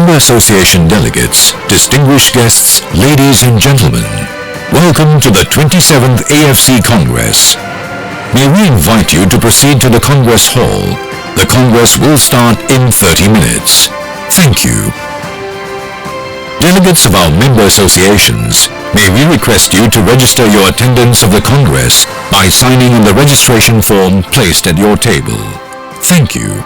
Member Association delegates, distinguished guests, ladies and gentlemen, welcome to the 27th AFC Congress. May we invite you to proceed to the Congress Hall. The Congress will start in 30 minutes. Thank you. Delegates of our member associations, may we request you to register your attendance of the Congress by signing on the registration form placed at your table. Thank you.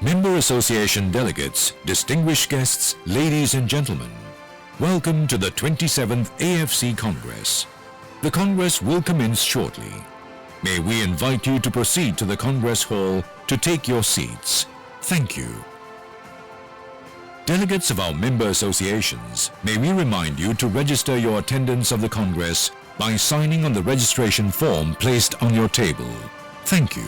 Member Association delegates, distinguished guests, ladies and gentlemen, welcome to the 27th AFC Congress. The Congress will commence shortly. May we invite you to proceed to the Congress Hall to take your seats. Thank you. Delegates of our member associations, may we remind you to register your attendance of the Congress by signing on the registration form placed on your table. Thank you.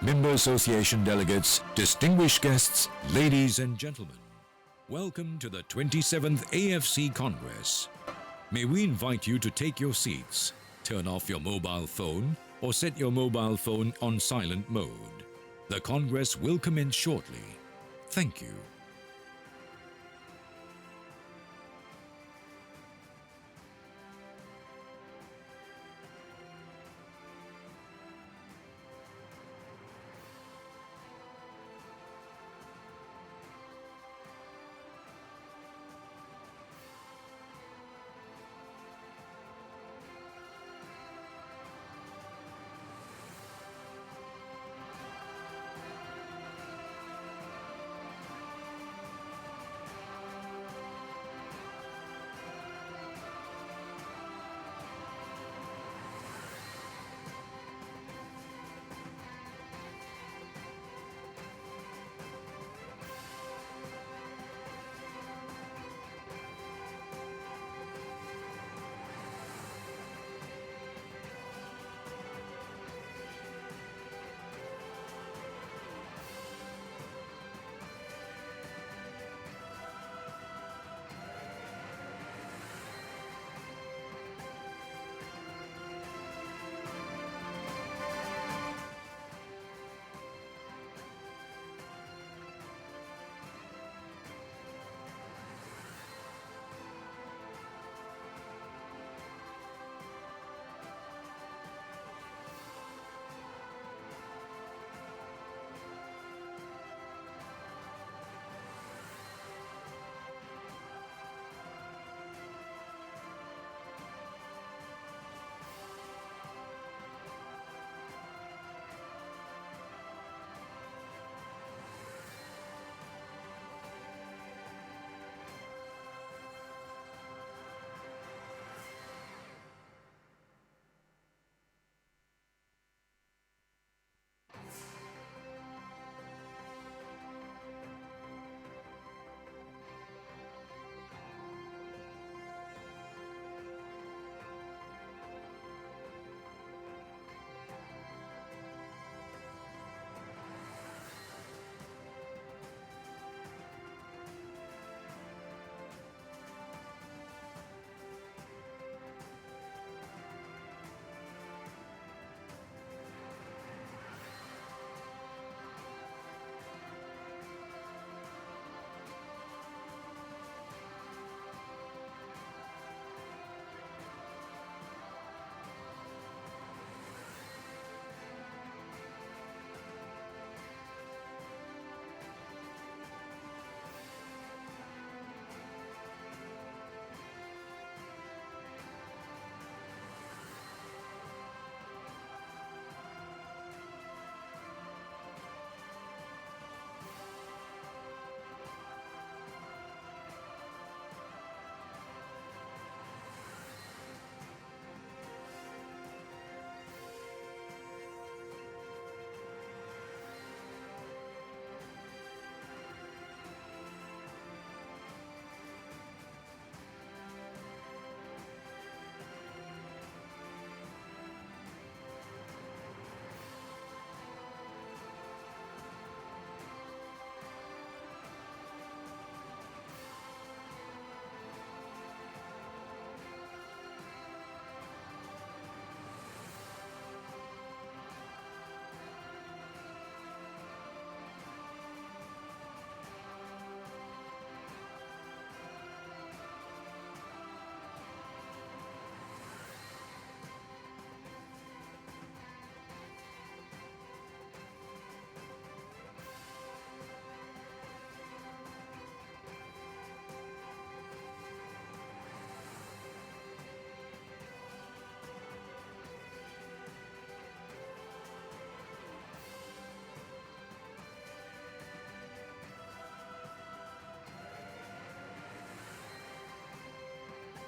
Member Association delegates, distinguished guests, ladies and gentlemen, welcome to the 27th AFC Congress. May we invite you to take your seats, turn off your mobile phone, or set your mobile phone on silent mode. The Congress will commence shortly. Thank you.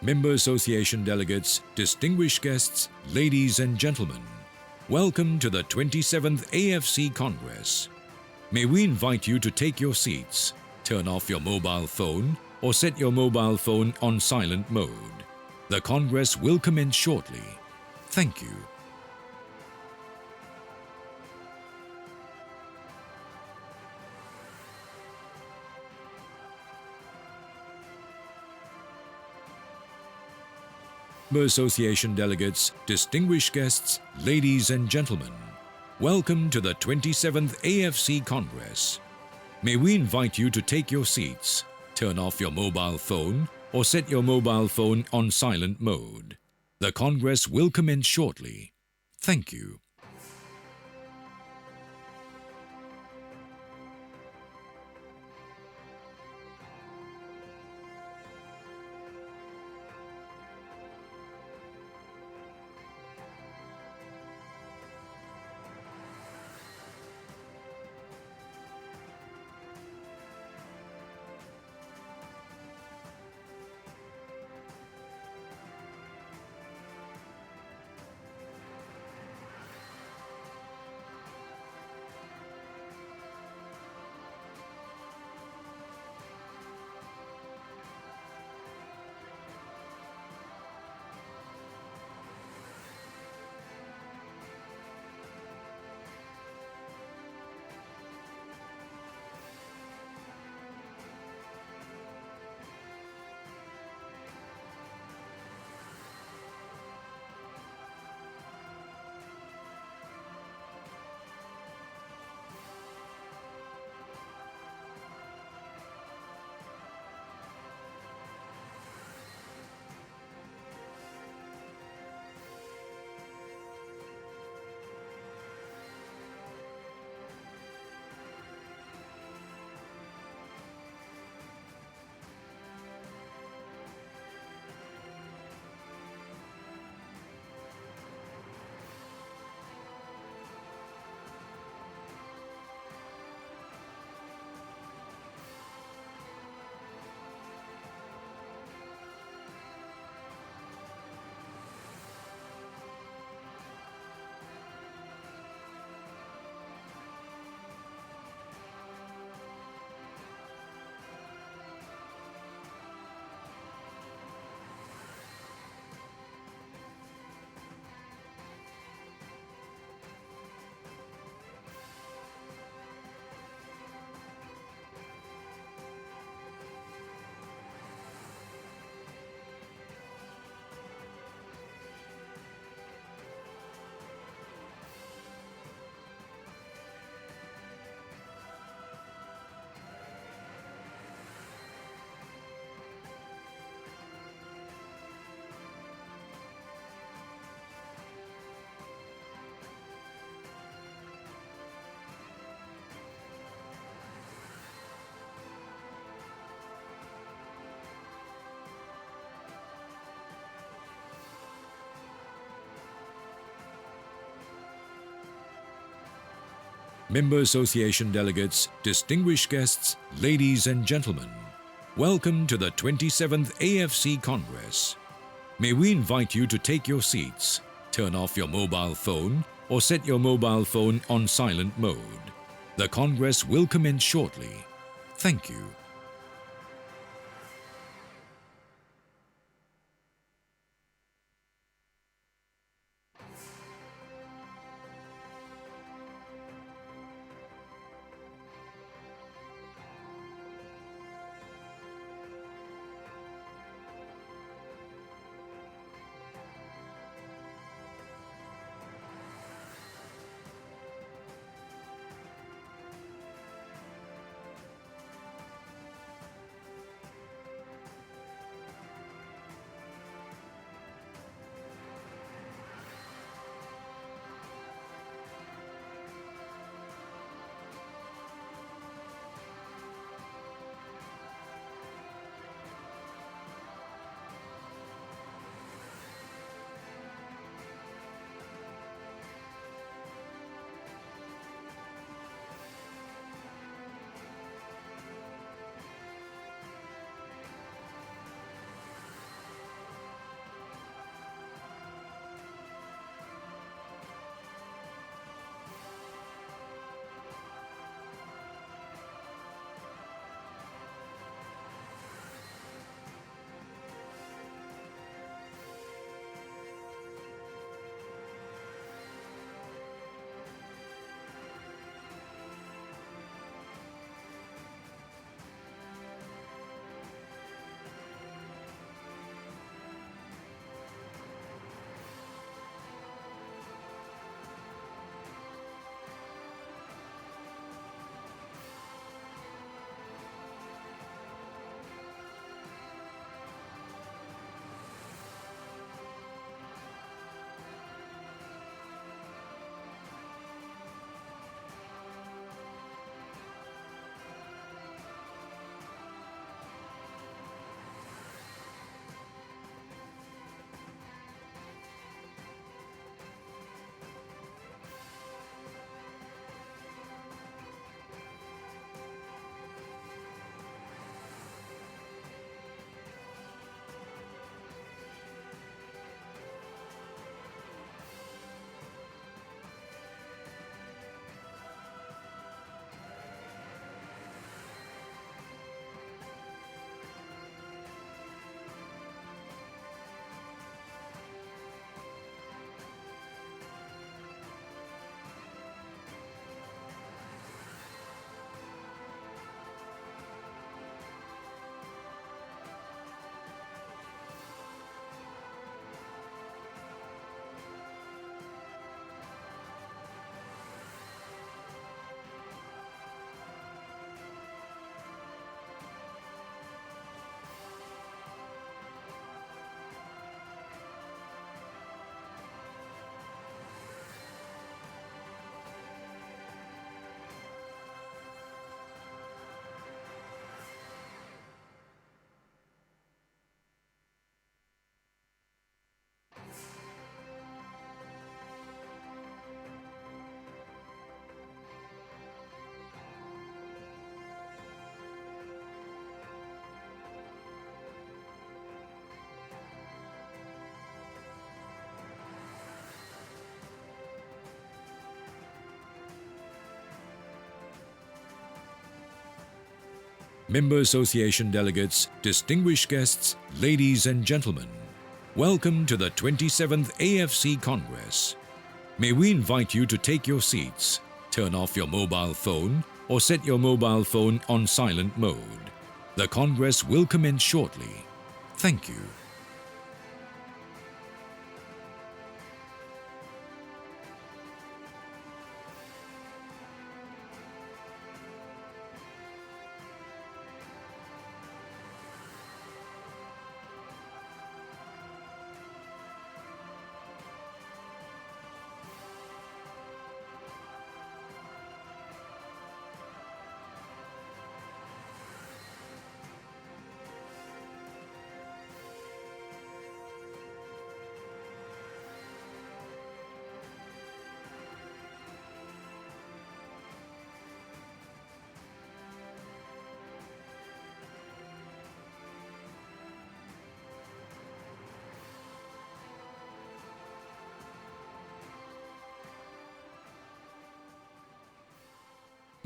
Member Association delegates, distinguished guests, ladies and gentlemen, welcome to the 27th AFC Congress. May we invite you to take your seats, turn off your mobile phone, or set your mobile phone on silent mode. The Congress will commence shortly. Thank you. Member Association delegates, distinguished guests, ladies and gentlemen, welcome to the 27th AFC Congress. May we invite you to take your seats, turn off your mobile phone, or set your mobile phone on silent mode. The Congress will commence shortly. Thank you. Member Association delegates, distinguished guests, ladies and gentlemen, welcome to the 27th AFC Congress. May we invite you to take your seats, turn off your mobile phone, or set your mobile phone on silent mode. The Congress will commence shortly. Thank you. Member Association delegates, distinguished guests, ladies and gentlemen, welcome to the 27th AFC Congress. May we invite you to take your seats, turn off your mobile phone, or set your mobile phone on silent mode. The Congress will commence shortly. Thank you.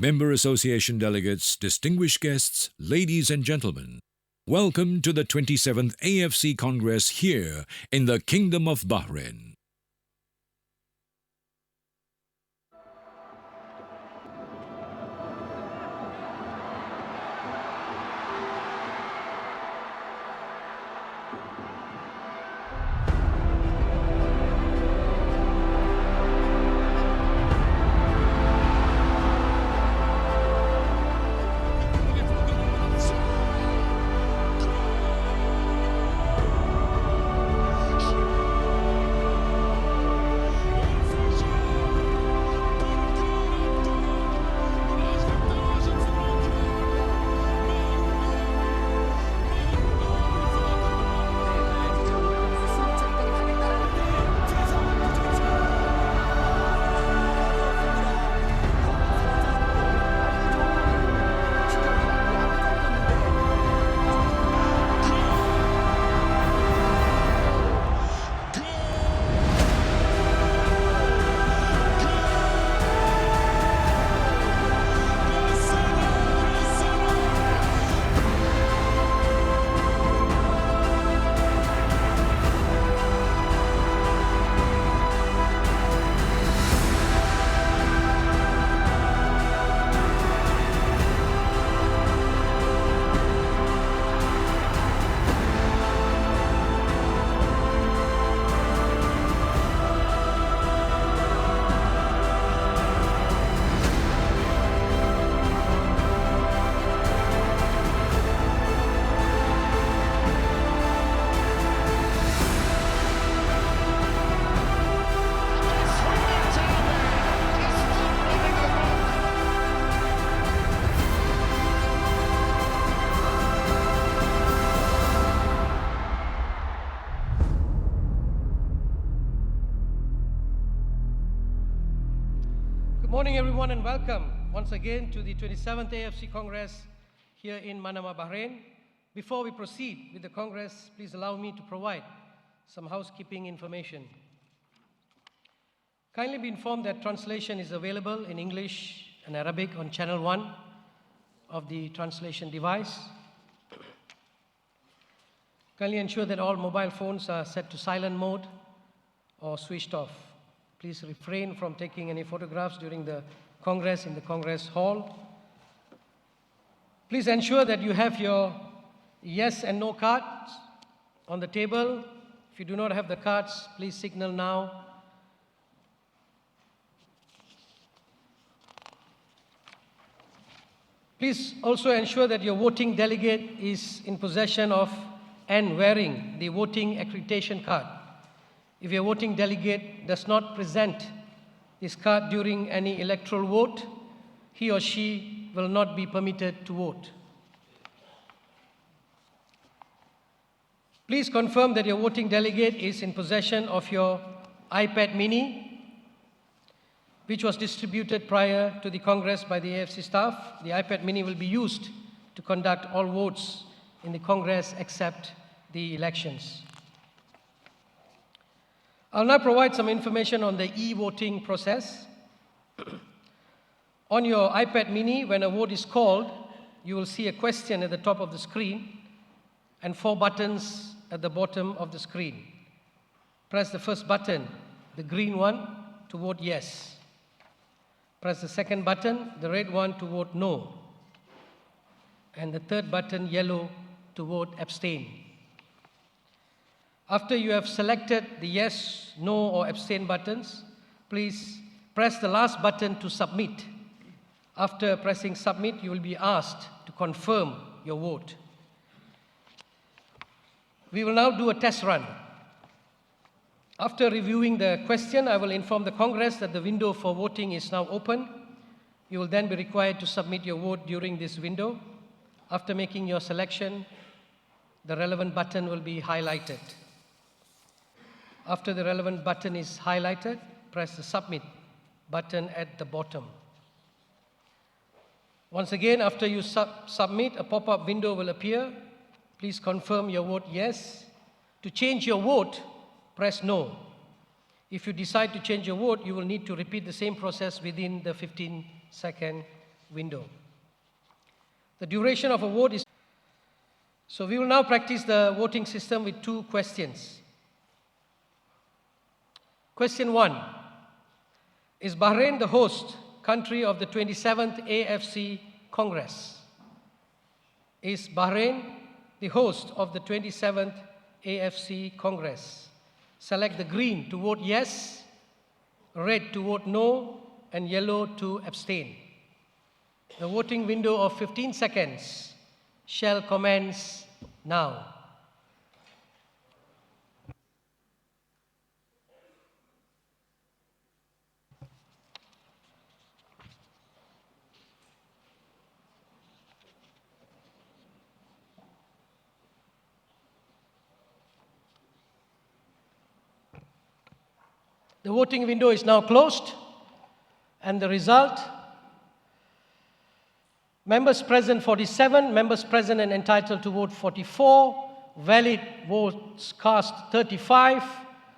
Member Association delegates, distinguished guests, ladies and gentlemen, welcome to the 27th AFC Congress here in the Kingdom of Bahrain. Good morning, everyone, and welcome once again to the 27th AFC Congress here in Manama, Bahrain. Before we proceed with the Congress, please allow me to provide some housekeeping information. Kindly be informed that translation is available in English and Arabic on channel 1 of the translation device. Kindly ensure that all mobile phones are set to silent mode or switched off. Please refrain from taking any photographs during the Congress in the Congress Hall. Please ensure that you have your yes and no cards on the table. If you do not have the cards, please signal now. Please also ensure that your voting delegate is in possession of and wearing the voting accreditation card. If your voting delegate does not present this card during any electoral vote, he or she will not be permitted to vote. Please confirm that your voting delegate is in possession of your iPad mini, which was distributed prior to the Congress by the AFC staff. The iPad mini will be used to conduct all votes in the Congress except the elections. I'll now provide some information on the e-voting process. On your iPad mini, when a vote is called, you will see a question at the top of the screen and 4 buttons at the bottom of the screen. Press the first button, the green one, to vote yes. Press the second button, the red one, to vote no. And the third button, yellow, to vote abstain. After you have selected the yes, no, or abstain buttons, please press the last button to submit. After pressing submit, you will be asked to confirm your vote. We will now do a test run. After reviewing the question, I will inform the Congress that the window for voting is now open. You will then be required to submit your vote during this window. After making your selection, the relevant button will be highlighted. After the relevant button is highlighted, press the submit button at the bottom. Once again, after you submit, a pop-up window will appear. Please confirm your vote yes. To change your vote, press no. If you decide to change your vote, you will need to repeat the same process within the 15-second window. The duration of a vote is... So we will now practice the voting system with 2 questions. Question 1. Is Bahrain the host country of the 27th AFC Congress? Is Bahrain the host of the 27th AFC Congress? Select the green to vote yes, red to vote no, and yellow to abstain. The voting window of 15 seconds shall commence now. The voting window is now closed, and the result: members present 47, members present and entitled to vote 44, valid votes cast 35,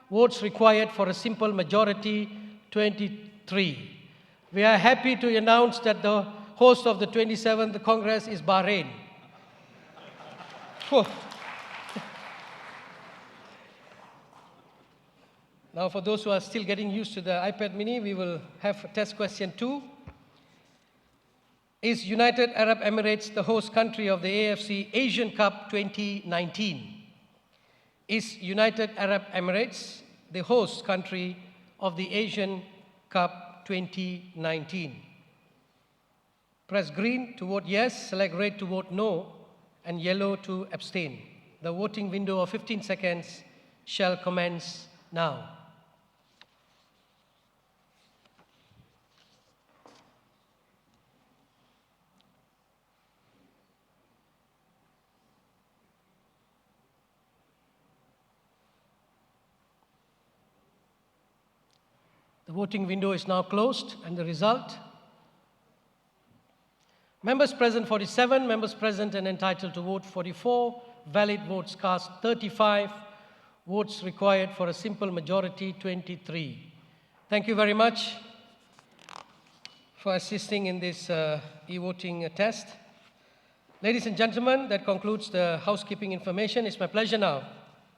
votes required for a simple majority 23. We are happy to announce that the host of the 27th Congress is Bahrain. Now, for those who are still getting used to the iPad mini, we will have test question 2. Is United Arab Emirates the host country of the AFC Asian Cup 2019? Is United Arab Emirates the host country of the Asian Cup 2019? Press green to vote yes, select red to vote no, and yellow to abstain. The voting window of 15 seconds shall commence now. The voting window is now closed, and the result: members present 47, members present and entitled to vote 44, valid votes cast 35, votes required for a simple majority 23. Thank you very much for assisting in this e-voting test. Ladies and gentlemen, that concludes the housekeeping information. It's my pleasure now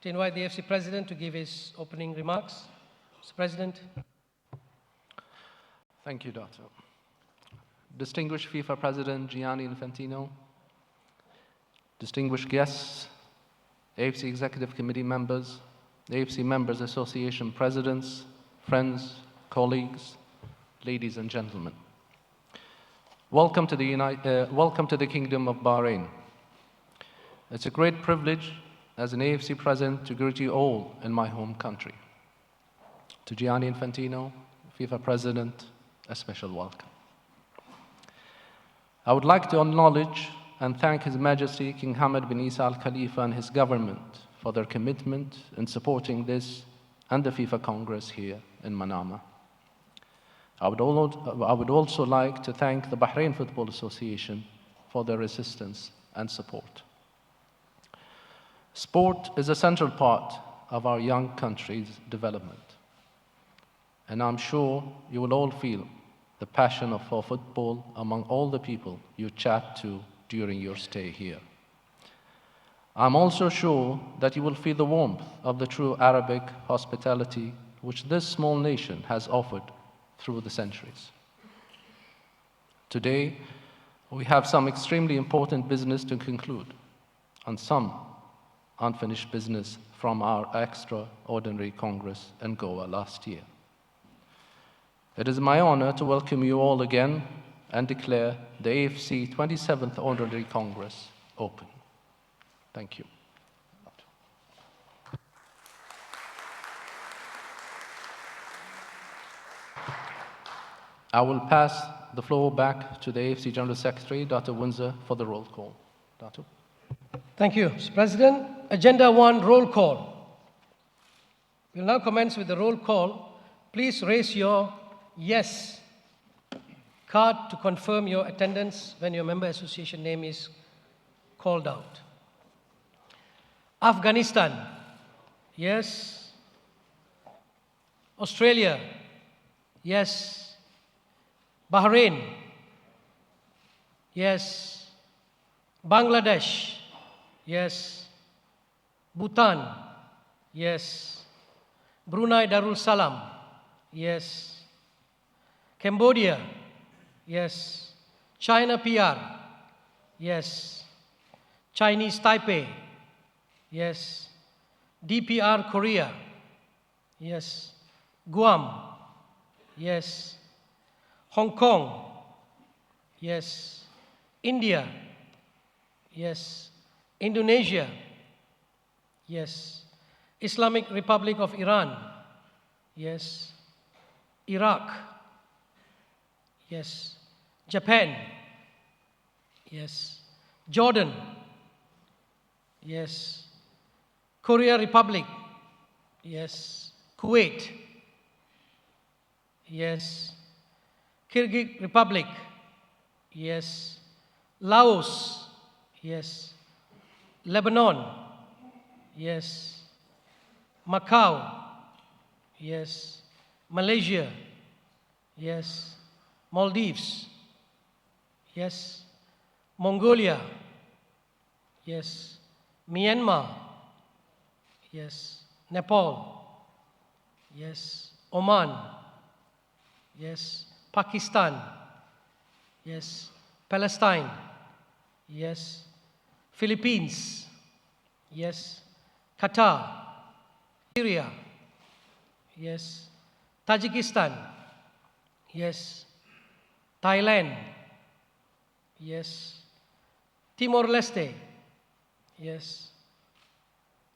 to invite the AFC President to give his opening remarks. Mr. President. Thank you, Doctor. Distinguished FIFA President Gianni Infantino, distinguished guests, AFC Executive Committee members, AFC Members Association presidents, friends, colleagues, ladies and gentlemen. Welcome to the Kingdom of Bahrain. It's a great privilege as an AFC president to greet you all in my home country. To Gianni Infantino, FIFA President, a special welcome. I would like to acknowledge and thank His Majesty King Hamad bin Isa Al Khalifa and his government for their commitment in supporting this and the FIFA Congress here in Manama. I would also like to thank the Bahrain Football Association for their assistance and support. Sport is a central part of our young country's development, and I'm sure you will all feel the passion for football among all the people you chat to during your stay here. I'm also sure that you will feel the warmth of the true Arabic hospitality which this small nation has offered through the centuries. Today, we have some extremely important business to conclude and some unfinished business from our extraordinary Congress in Goa last year. It is my honor to welcome you all again and declare the AFC 27th Ordinary Congress open. Thank you. I will pass the floor back to the AFC General Secretary, Dr. Windsor, for the roll call. Dr. Thank you, Mr. President. Agenda 1, roll call. We'll now commence with the roll call. Please raise your yes card to confirm your attendance when your member association name is called out. Afghanistan, yes. Australia, yes. Bahrain, yes. Bangladesh, yes. Bhutan, yes. Brunei Darussalam, yes. Cambodia, yes. China PR, yes. Chinese Taipei, yes. DPR Korea, yes. Guam, yes. Hong Kong, yes. India, yes. Indonesia, yes. Islamic Republic of Iran, yes. Iraq, yes. Japan, yes. Jordan, yes. Korea Republic, yes. Kuwait, yes. Kyrgyz Republic, yes. Laos, yes. Lebanon, yes. Macau, yes. Malaysia, yes. Maldives, yes. Mongolia, yes. Myanmar, yes. Nepal, yes. Oman, yes. Pakistan, yes. Palestine, yes. Philippines, yes. Qatar, Syria, yes. Tajikistan, yes. Thailand, yes. Timor-Leste, yes.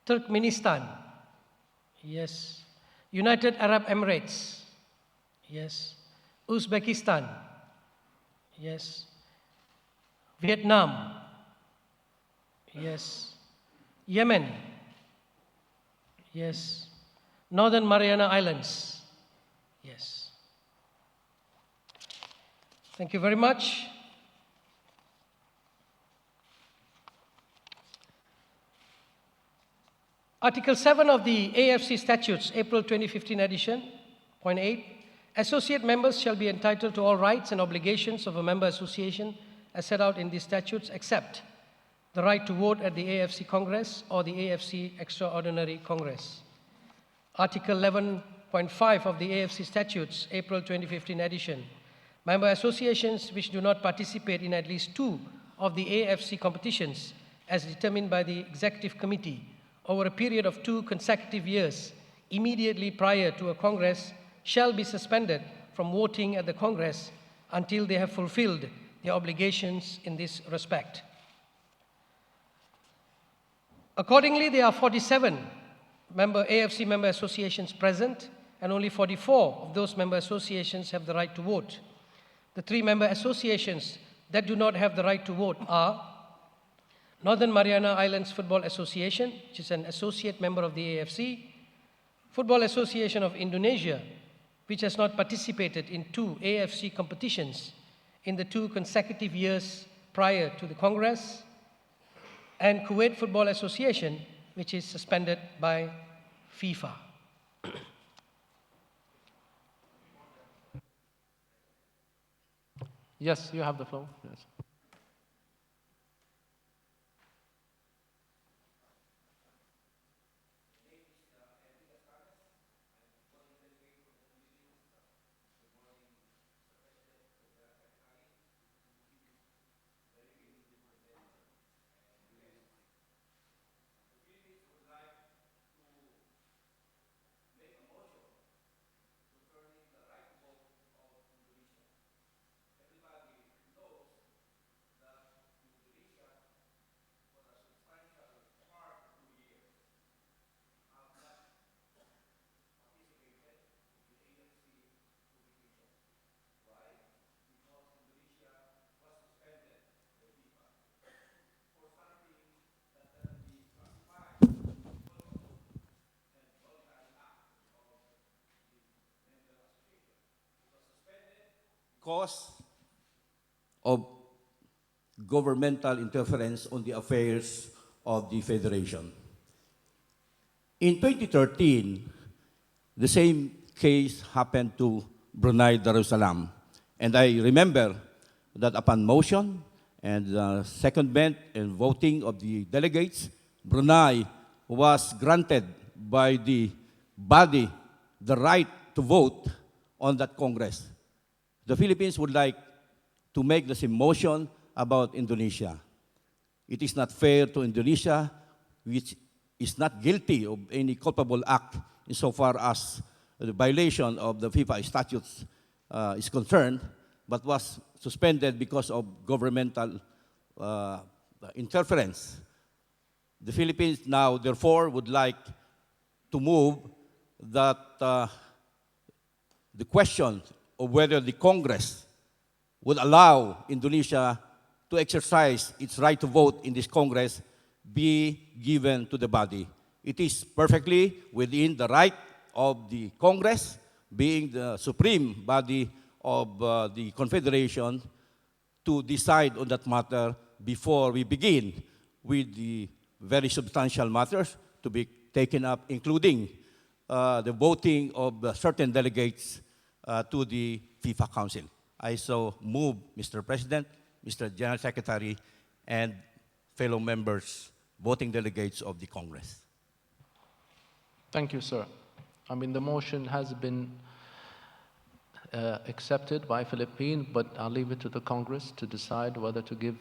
Turkmenistan, yes. United Arab Emirates, yes. Uzbekistan, yes. Vietnam, yes. Yemen, yes. Northern Mariana Islands, yes. Thank you very much. Article 7 of the AFC Statutes, April 2015 edition, point 8, associate members shall be entitled to all rights and obligations of a member association as set out in these statutes, except the right to vote at the AFC Congress or the AFC Extraordinary Congress. Article 11.5 of the AFC Statutes, April 2015 edition, member associations which do not participate in at least 2 of the AFC competitions as determined by the Executive Committee over a period of 2 consecutive years immediately prior to a Congress shall be suspended from voting at the Congress until they have fulfilled their obligations in this respect. Accordingly, there are 47 AFC member associations present, and only 44 of those member associations have the right to vote. The 3 member associations that do not have the right to vote are Northern Mariana Islands Football Association, which is an associate member of the AFC, Football Association of Indonesia, which has not participated in 2 AFC competitions in the 2 consecutive years prior to the Congress, and Kuwait Football Association, which is suspended by FIFA. Yes, you have the floor. Yes. cause of governmental interference on the affairs of the Federation. In 2013, the same case happened to Brunei Darussalam. And I remember that upon motion and secondment and voting of the delegates, Brunei was granted by the body the right to vote on that Congress. The Philippines would like to make the same motion about Indonesia. It is not fair to Indonesia, which is not guilty of any culpable act insofar as the violation of the FIFA statutes is concerned, but was suspended because of governmental interference. The Philippines now, therefore, would like to move that the question of whether the Congress would allow Indonesia to exercise its right to vote in this Congress be given to the body. It is perfectly within the right of the Congress, being the supreme body of the Confederation, to decide on that matter before we begin with the very substantial matters to be taken up, including the voting of certain delegates to the FIFA Council. I so move, Mr. President, Mr. General Secretary, and fellow members, voting delegates of the Congress. Thank you, sir. I mean, the motion has been accepted by Philippines, but I'll leave it to the Congress to decide whether to give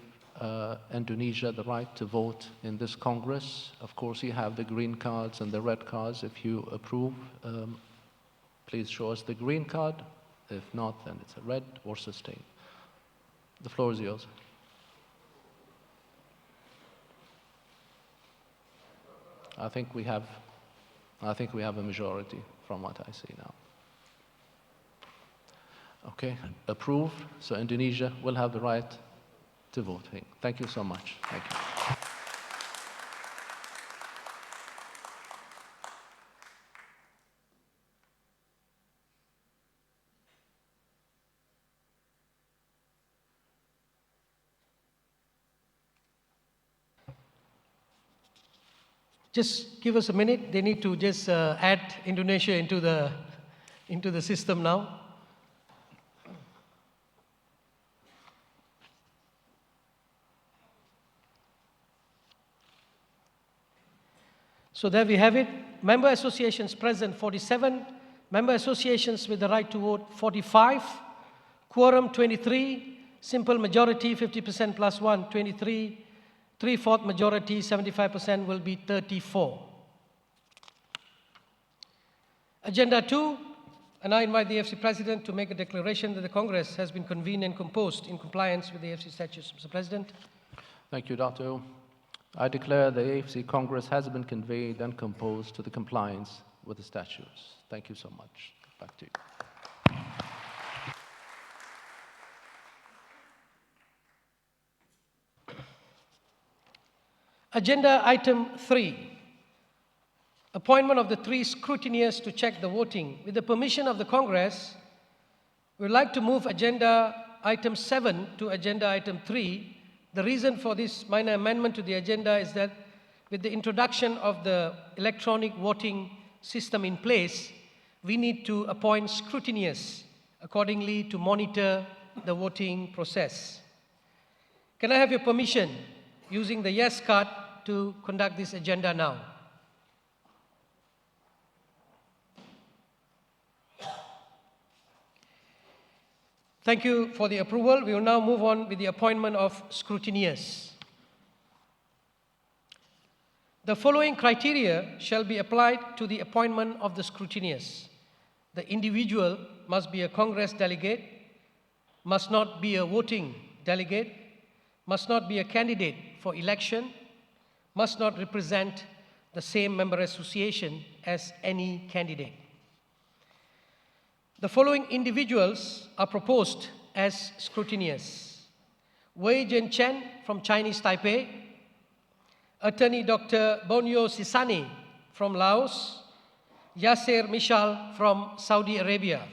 Indonesia the right to vote in this Congress. Of course, you have the green cards and the red cards. If you approve, please show us the green card. If not, then it's a red or sustain. The floor is yours. I think we have a majority from what I see now. Okay, approved. So Indonesia will have the right to vote. Thank you so much. Thank you. Just give us a minute. They need to just add Indonesia into the system now. So there we have it. Member associations present 47, member associations with the right to vote 45, quorum 23, simple majority 50% plus 1, 23, 3/4 majority 75% will be 34. Agenda 2, and I invite the AFC President to make a declaration that the Congress has been convened and composed in compliance with the AFC statutes. Mr. President. Thank you, Dr. O. I declare the AFC Congress has been convened and composed to the compliance with the statutes. Thank you so much. Back to you. Agenda item 3, appointment of the 3 scrutineers to check the voting. With the permission of the Congress, we would like to move agenda item 7 to agenda item 3. The reason for this minor amendment to the agenda is that with the introduction of the electronic voting system in place, we need to appoint scrutineers accordingly to monitor the voting process. Can I have your permission, using the yes card, to conduct this agenda now? Thank you for the approval. We will now move on with the appointment of scrutineers. The following criteria shall be applied to the appointment of the scrutineers. The individual must be a Congress delegate, must not be a voting delegate, must not be a candidate for election, must not represent the same member association as any candidate. The following individuals are proposed as scrutineers: Wei Jianchen from Chinese Taipei, Attorney Dr. Bonyo Sisani from Laos, Yasser Mishal from Saudi Arabia.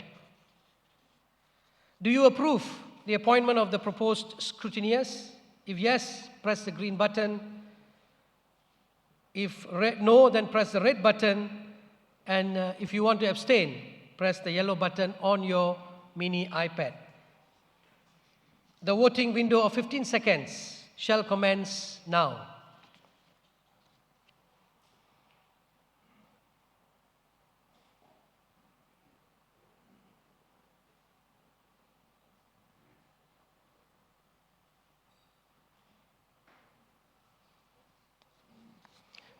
Do you approve the appointment of the proposed scrutineers? If yes, press the green button. If no, then press the red button. And if you want to abstain, press the yellow button on your mini iPad. The voting window of 15 seconds shall commence now.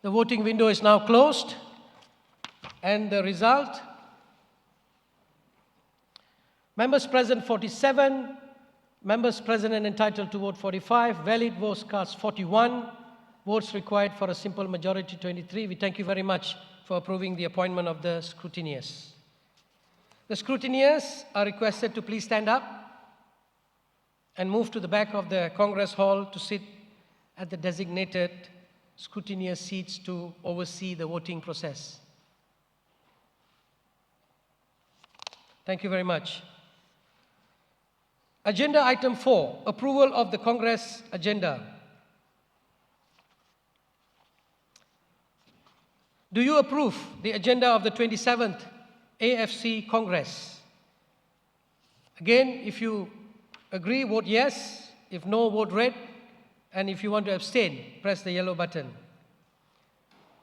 The voting window is now closed, and the result: members present 47, members present and entitled to vote 45, valid votes cast 41, votes required for a simple majority 23. We thank you very much for approving the appointment of the scrutineers. The scrutineers are requested to please stand up and move to the back of the Congress Hall to sit at the designated scrutineer seats to oversee the voting process. Thank you very much. Agenda item 4, approval of the Congress agenda. Do you approve the agenda of the 27th AFC Congress? Again, if you agree, vote yes. If no, vote red. And if you want to abstain, press the yellow button.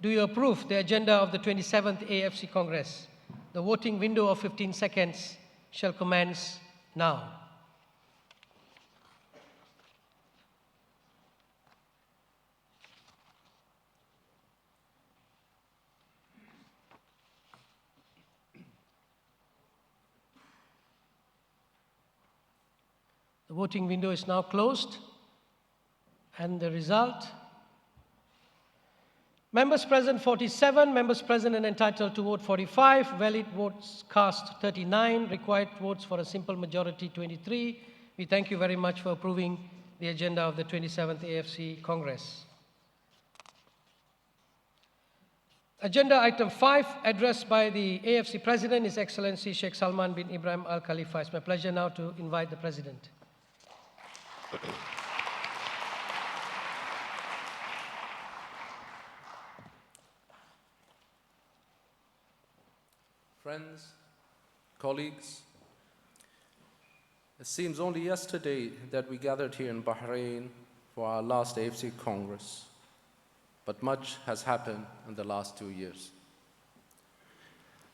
Do you approve the agenda of the 27th AFC Congress? The voting window of 15 seconds shall commence now. The voting window is now closed. And the result: members present 47, members present and entitled to vote 45, valid votes cast 39, required votes for a simple majority 23. We thank you very much for approving the agenda of the 27th AFC Congress. Agenda item 5, address by the AFC President, His Excellency Sheikh Salman bin Ibrahim Al Khalifa. It's my pleasure now to invite the President. Friends, colleagues, it seems only yesterday that we gathered here in Bahrain for our last AFC Congress, but much has happened in the last 2 years.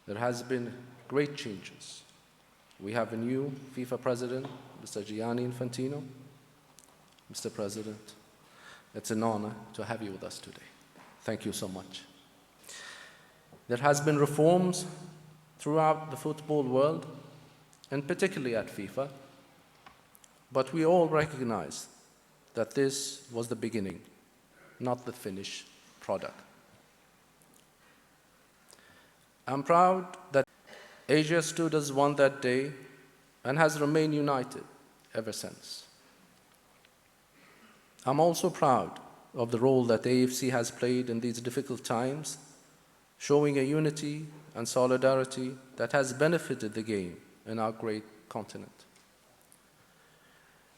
There has been great changes. We have a new FIFA President, Mr. Gianni Infantino. Mr. President, it's an honor to have you with us today. Thank you so much. There has been reforms throughout the football world, and particularly at FIFA, but we all recognize that this was the beginning, not the finished product. I'm proud that Asia stood as one that day and has remained united ever since. I'm also proud of the role that AFC has played in these difficult times, showing a unity and solidarity that has benefited the game in our great continent.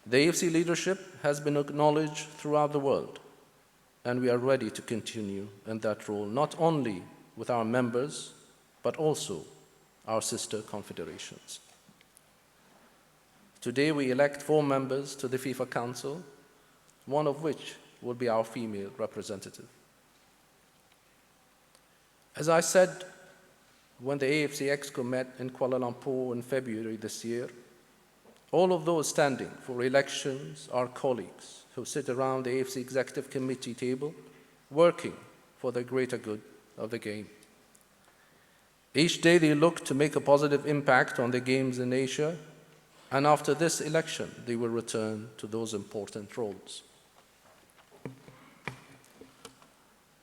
The AFC leadership has been acknowledged throughout the world, and we are ready to continue in that role, not only with our members, but also our sister confederations. Today we elect 4 members to the FIFA Council, one of which will be our female representative. As I said when the AFC Exco met in Kuala Lumpur in February this year, all of those standing for elections are colleagues who sit around the AFC Executive Committee table, working for the greater good of the game. Each day they look to make a positive impact on the games in Asia, and after this election, they will return to those important roles.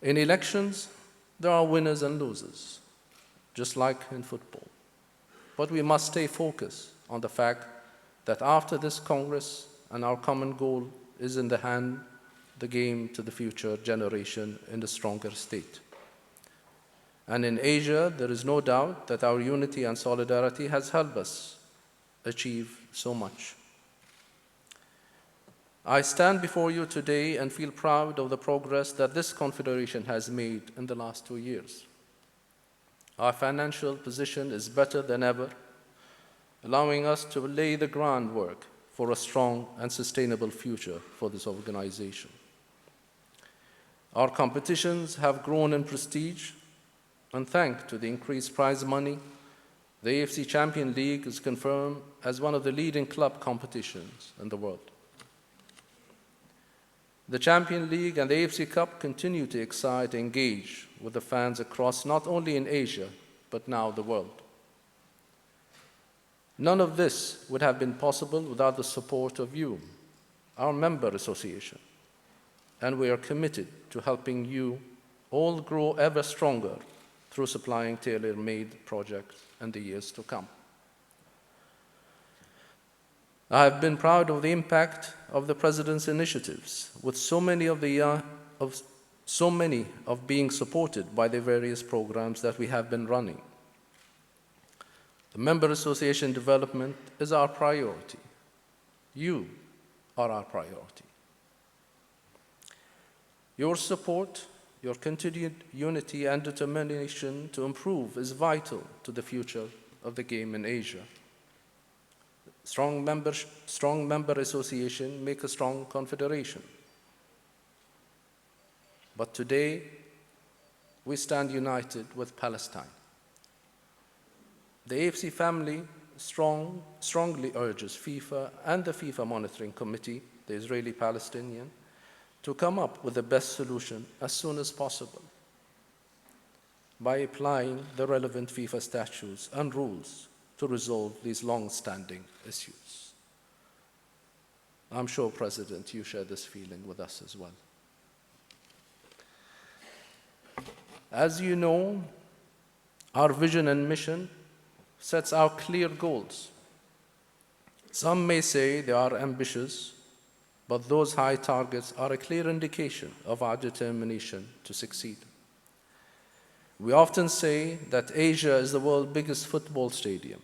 In elections, there are winners and losers, just like in football. But we must stay focused on the fact that after this Congress, and our common goal is in the hand the game to the future generation in a stronger state. And in Asia, there is no doubt that our unity and solidarity has helped us achieve so much. I stand before you today and feel proud of the progress that this Confederation has made in the last 2 years. Our financial position is better than ever, allowing us to lay the groundwork for a strong and sustainable future for this organization. Our competitions have grown in prestige, and thanks to the increased prize money, the AFC Champions League is confirmed as one of the leading club competitions in the world. The Champions League and the AFC Cup continue to excite and engage with the fans across not only in Asia, but now the world. None of this would have been possible without the support of you, our member association, and we are committed to helping you all grow ever stronger through supplying tailor-made projects in the years to come. I have been proud of the impact of the President's initiatives, with so many of being supported by the various programs that we have been running. The member association development is our priority. You are our priority. Your support, your continued unity and determination to improve is vital to the future of the game in Asia. Strong member association make a strong confederation. But today, we stand united with Palestine. The AFC family strongly urges FIFA and the FIFA Monitoring Committee, the Israeli-Palestinian, to come up with the best solution as soon as possible by applying the relevant FIFA statutes and rules to resolve these long-standing issues. I'm sure, President, you share this feeling with us as well. As you know, our vision and mission sets out clear goals. Some may say they are ambitious, but those high targets are a clear indication of our determination to succeed. We often say that Asia is the world's biggest football stadium,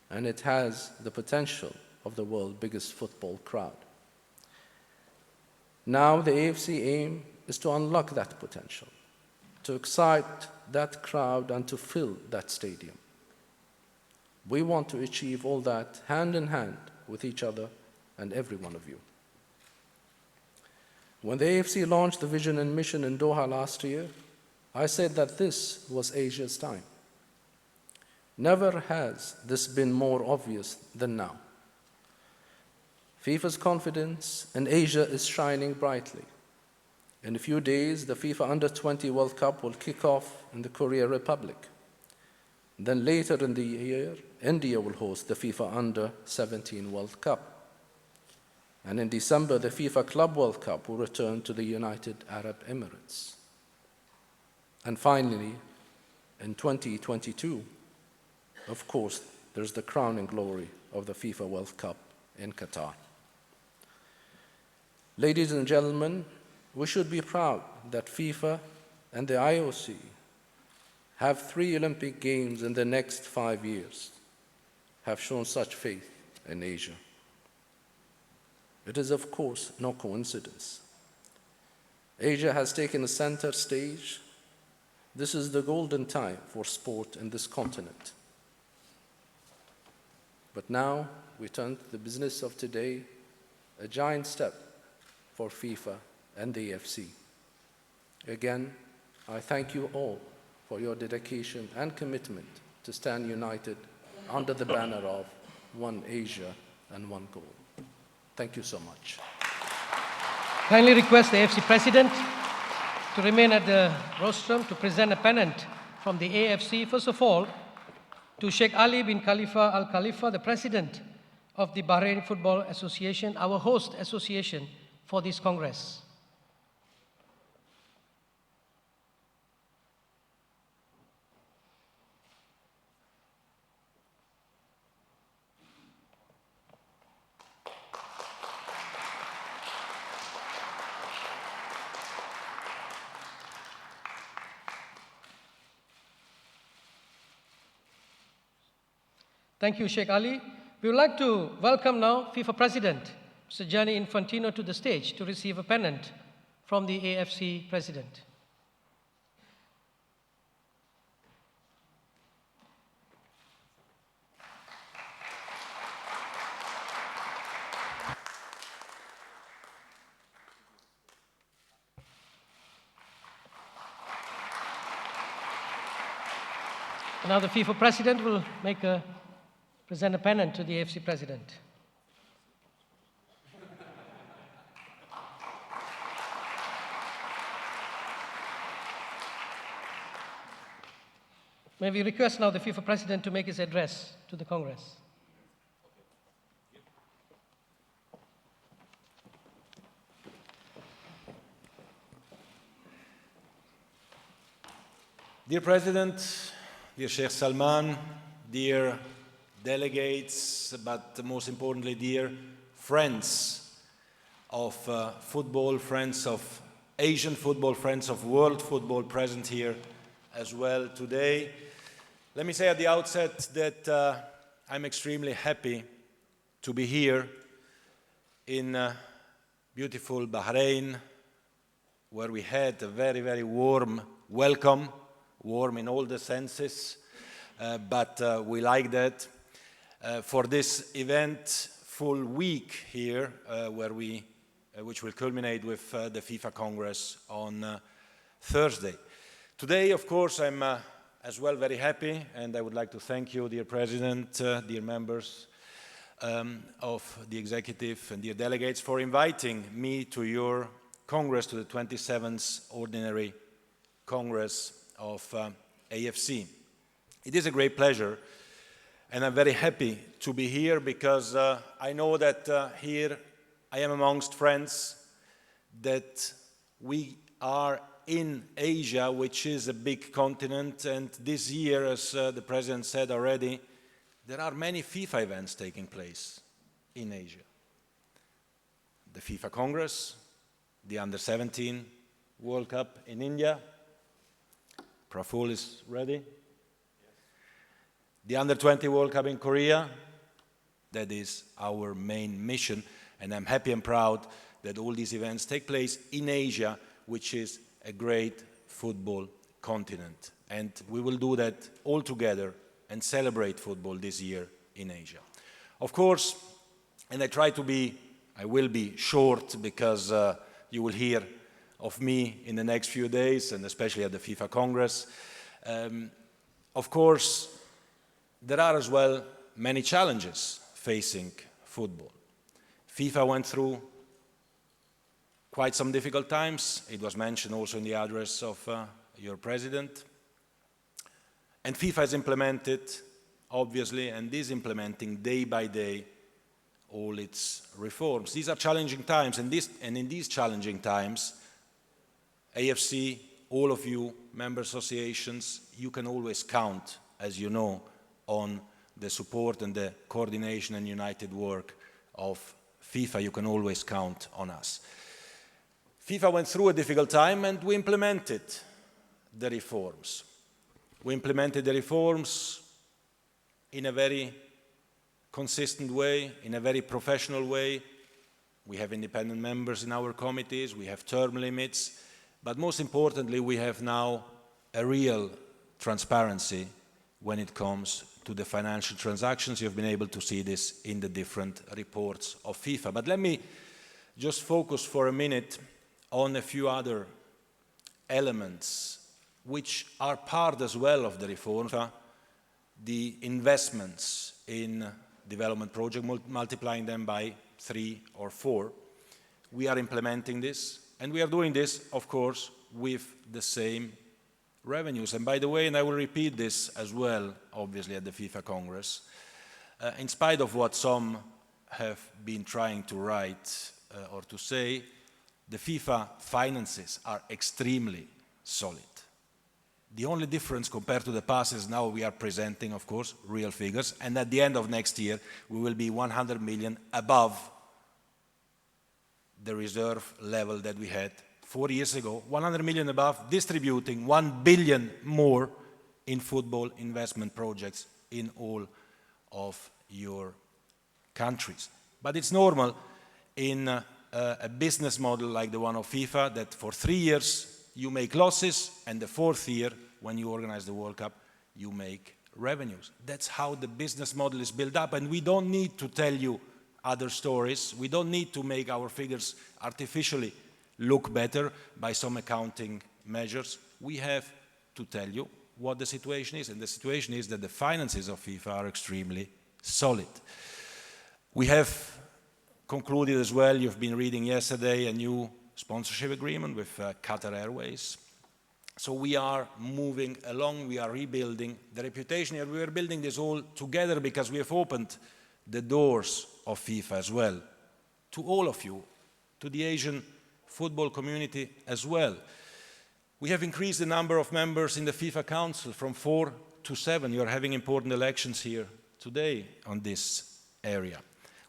and it has the potential of the world's biggest football crowd. Now the AFC aim is to unlock that potential, to excite that crowd and to fill that stadium. We want to achieve all that hand in hand with each other and every one of you. When the AFC launched the vision and mission in Doha last year, I said that this was Asia's time. Never has this been more obvious than now. FIFA's confidence in Asia is shining brightly. In a few days, the FIFA Under-20 World Cup will kick off in the Korea Republic. Then later in the year, India will host the FIFA Under-17 World Cup. And in December, the FIFA Club World Cup will return to the United Arab Emirates. And finally, in 2022, of course, there's the crowning glory of the FIFA World Cup in Qatar. Ladies and gentlemen, we should be proud that FIFA and the IOC have 3 Olympic Games in the next 5 years, have shown such faith in Asia. It is, of course, no coincidence. Asia has taken a center stage. This is the golden time for sport in this continent. But now we turn to the business of today, a giant step for FIFA and the AFC. Again, I thank you all for your dedication and commitment to stand united under the banner of One Asia and One Goal. Thank you so much. Kindly request the AFC President to remain at the rostrum to present a pennant from the AFC. First of all, to Sheikh Ali bin Khalifa Al Khalifa, the President of the Bahrain Football Association, our host association for this Congress. Thank you, Sheikh Ali. We would like to welcome now FIFA President, Mr. Gianni Infantino, to the stage to receive a pennant from the AFC President. Now the FIFA President will present a pennant to the AFC President. May we request now the FIFA President to make his address to the Congress. Dear President, dear Sheikh Salman, dear delegates, but most importantly, dear friends of football, friends of Asian football, friends of world football present here as well today. Let me say at the outset that I'm extremely happy to be here in beautiful Bahrain, where we had a very, very warm welcome, warm in all the senses, but we like that. For this eventful week here, which will culminate with the FIFA Congress on Thursday. Today, of course, I'm as well very happy, and I would like to thank you, dear President, dear members of the Executive and dear delegates, for inviting me to your Congress, to the 27th Ordinary Congress of AFC. It is a great pleasure, and I'm very happy to be here because I know that here I am amongst friends, that we are in Asia, which is a big continent, and this year, as the President said already, there are many FIFA events taking place in Asia. The FIFA Congress, the Under-17 World Cup in India. Praful is ready. Yes. The Under-20 World Cup in Korea. That is our main mission, and I'm happy and proud that all these events take place in Asia, which is a great football continent. And we will do that all together and celebrate football this year in Asia. Of course, and I will be short because you will hear of me in the next few days, and especially at the FIFA Congress. Of course, there are as well many challenges facing football. FIFA went through quite some difficult times. It was mentioned also in the address of your President. And FIFA has implemented, obviously, and is implementing day by day all its reforms. These are challenging times, and in these challenging times, AFC, all of you, member associations, you can always count, as you know, on the support and the coordination and united work of FIFA. You can always count on us. FIFA went through a difficult time, and we implemented the reforms. We implemented the reforms in a very consistent way, in a very professional way. We have independent members in our committees, we have term limits, but most importantly, we have now a real transparency when it comes to the financial transactions. You've been able to see this in the different reports of FIFA. But let me just focus for a minute on a few other elements which are part as well of the reform. The investments in development projects, multiplying them by 3 or 4. We are implementing this, and we are doing this, of course, with the same revenues. And by the way, and I will repeat this as well, obviously, at the FIFA Congress, in spite of what some have been trying to write or to say, the FIFA finances are extremely solid. The only difference compared to the past is now we are presenting, of course, real figures, and at the end of next year, we will be 100 million above the reserve level that we had 4 years ago, 100 million above, distributing 1 billion more in football investment projects in all of your countries. But it's normal in a business model like the one of FIFA that for 3 years you make losses, and the 4th year, when you organize the World Cup, you make revenues. That's how the business model is built up, and we don't need to tell you other stories. We don't need to make our figures artificially look better by some accounting measures. We have to tell you what the situation is, and the situation is that the finances of FIFA are extremely solid. We have concluded as well, you've been reading yesterday, a new sponsorship agreement with Qatar Airways. So we are moving along, we are rebuilding the reputation here. We are building this all together because we have opened the doors of FIFA as well to all of you, to the Asian football community as well. We have increased the number of members in the FIFA Council from 4 to 7. You are having important elections here today on this area.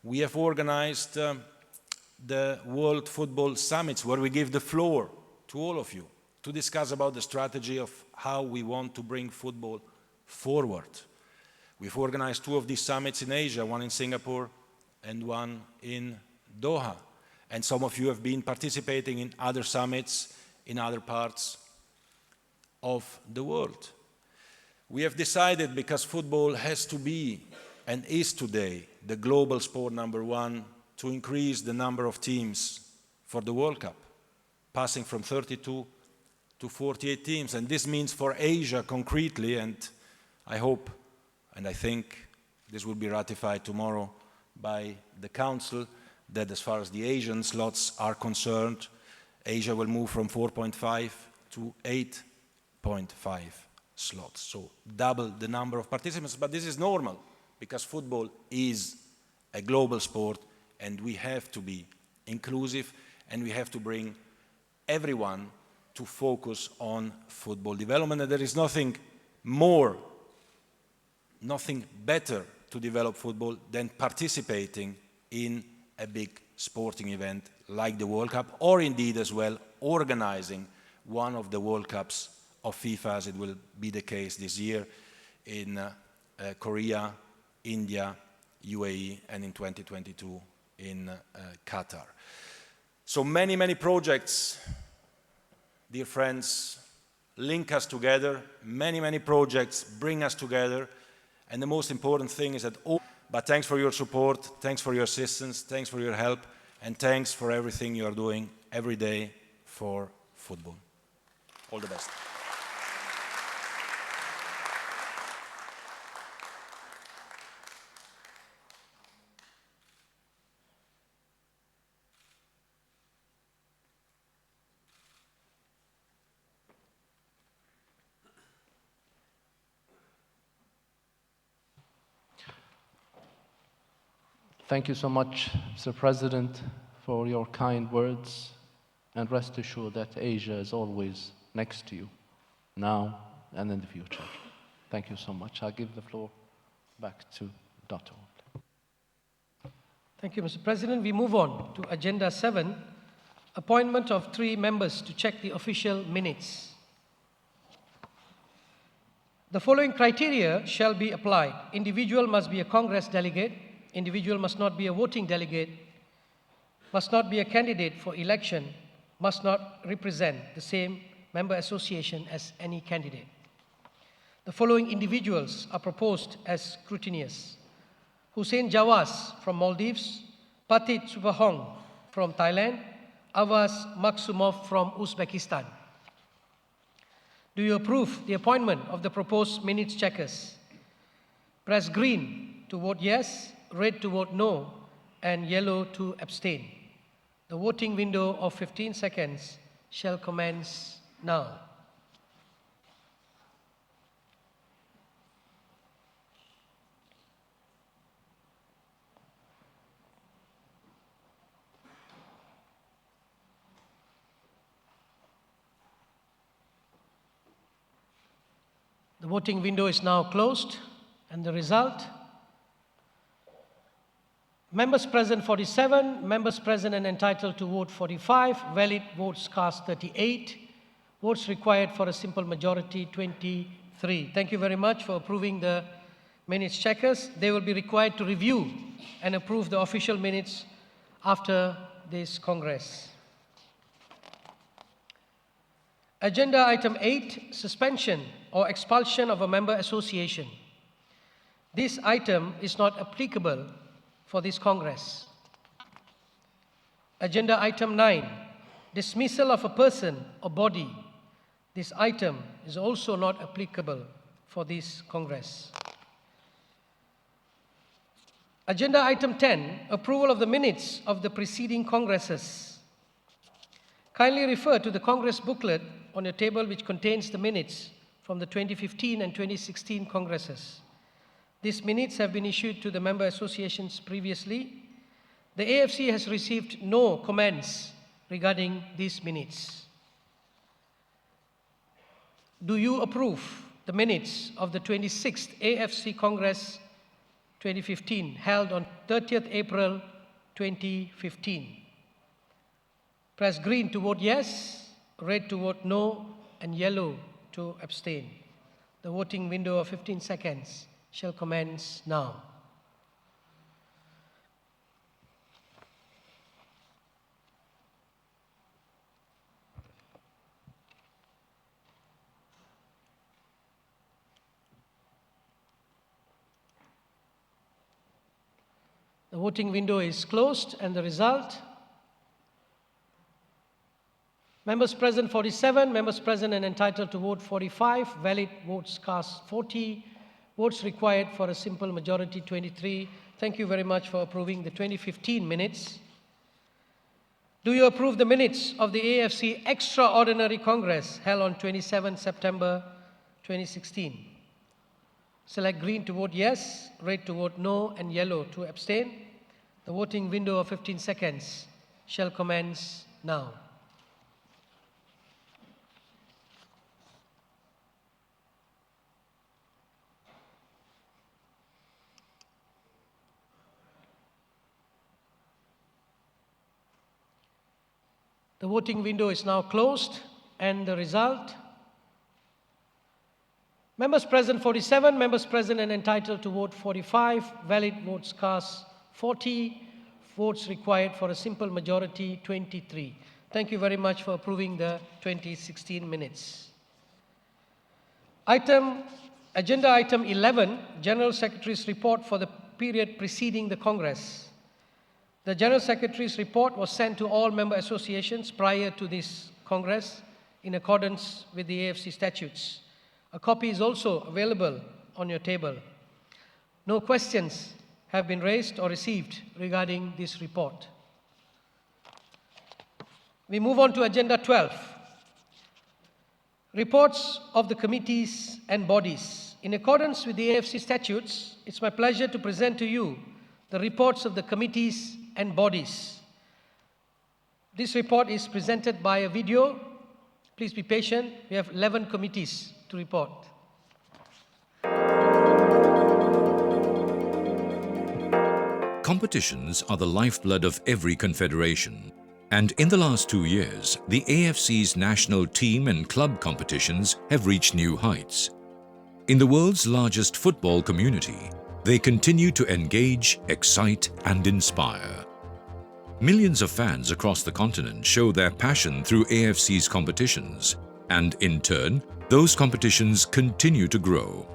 We have organized the World Football Summits, where we give the floor to all of you to discuss about the strategy of how we want to bring football forward. We've organized 2 of these summits in Asia, one in Singapore and one in Doha. And some of you have been participating in other summits in other parts of the world. We have decided, because football has to be and is today the global sport #1, to increase the number of teams for the World Cup, passing from 32 to 48 teams. And this means for Asia concretely, and I hope and I think this will be ratified tomorrow by the Council, that as far as the Asian slots are concerned, Asia will move from 4.5 to 8.5 slots. So double the number of participants, but this is normal because football is a global sport and we have to be inclusive and we have to bring everyone to focus on football development. And there is nothing more, nothing better to develop football than participating in a big sporting event like the World Cup, or indeed as well organizing one of the World Cups of FIFA, as it will be the case this year in Korea, India, UAE, and in 2022 in Qatar. So many, many projects, dear friends, link us together. Many, many projects bring us together. And the most important thing is that but thanks for your support, thanks for your assistance, thanks for your help, and thanks for everything you are doing every day for football. All the best. Thank you so much, Mr. President, for your kind words, and rest assured that Asia is always next to you, now and in the future. Thank you so much. I'll give the floor back to Dr. Thank you, Mr. President. We move on to Agenda 7, appointment of 3 members to check the official minutes. The following criteria shall be applied. Individual must be a Congress delegate. Individual must not be a voting delegate, must not be a candidate for election, must not represent the same member association as any candidate. The following individuals are proposed as scrutineers: Hussein Jawas from Maldives, Patit Subahong from Thailand, Avaz Maksumov from Uzbekistan. Do you approve the appointment of the proposed minutes checkers? Press green to vote yes, red to vote no, and yellow to abstain. The voting window of 15 seconds shall commence now. The voting window is now closed, and the result: members present 47, members present and entitled to vote 45, valid votes cast 38, votes required for a simple majority 23. Thank you very much for approving the minutes checkers. They will be required to review and approve the official minutes after this Congress. Agenda item 8, suspension or expulsion of a member association. This item is not applicable for this Congress. Agenda item 9, dismissal of a person or body. This item is also not applicable for this Congress. Agenda item 10, approval of the minutes of the preceding Congresses. Kindly refer to the Congress booklet on your table which contains the minutes from the 2015 and 2016 Congresses. These minutes have been issued to the member associations previously. The AFC has received no comments regarding these minutes. Do you approve the minutes of the 26th AFC Congress 2015 held on 30th April 2015? Press green to vote yes, red to vote no, and yellow to abstain. The voting window of 15 seconds shall commence now. The voting window is closed, and the result: members present 47, members present and entitled to vote 45, valid votes cast 40, votes required for a simple majority 23. Thank you very much for approving the 2015 minutes. Do you approve the minutes of the AFC Extraordinary Congress held on 27 September 2016? Select green to vote yes, red to vote no, and yellow to abstain. The voting window of 15 seconds shall commence now. The voting window is now closed, and the result: members present 47, members present and entitled to vote 45, valid votes cast 40, votes required for a simple majority 23. Thank you very much for approving the 2016 minutes. Agenda item 11, General Secretary's report for the period preceding the Congress. The General Secretary's report was sent to all member associations prior to this Congress in accordance with the AFC statutes. A copy is also available on your table. No questions have been raised or received regarding this report. We move on to Agenda 12. Reports of the committees and bodies. In accordance with the AFC statutes, it's my pleasure to present to you the reports of the committees and bodies. This report is presented by a video. Please be patient. We have 11 committees to report. Competitions are the lifeblood of every confederation, and in the last 2 years, the AFC's national team and club competitions have reached new heights. In the world's largest football community, they continue to engage, excite, and inspire. Millions of fans across the continent show their passion through AFC's competitions, and in turn, those competitions continue to grow.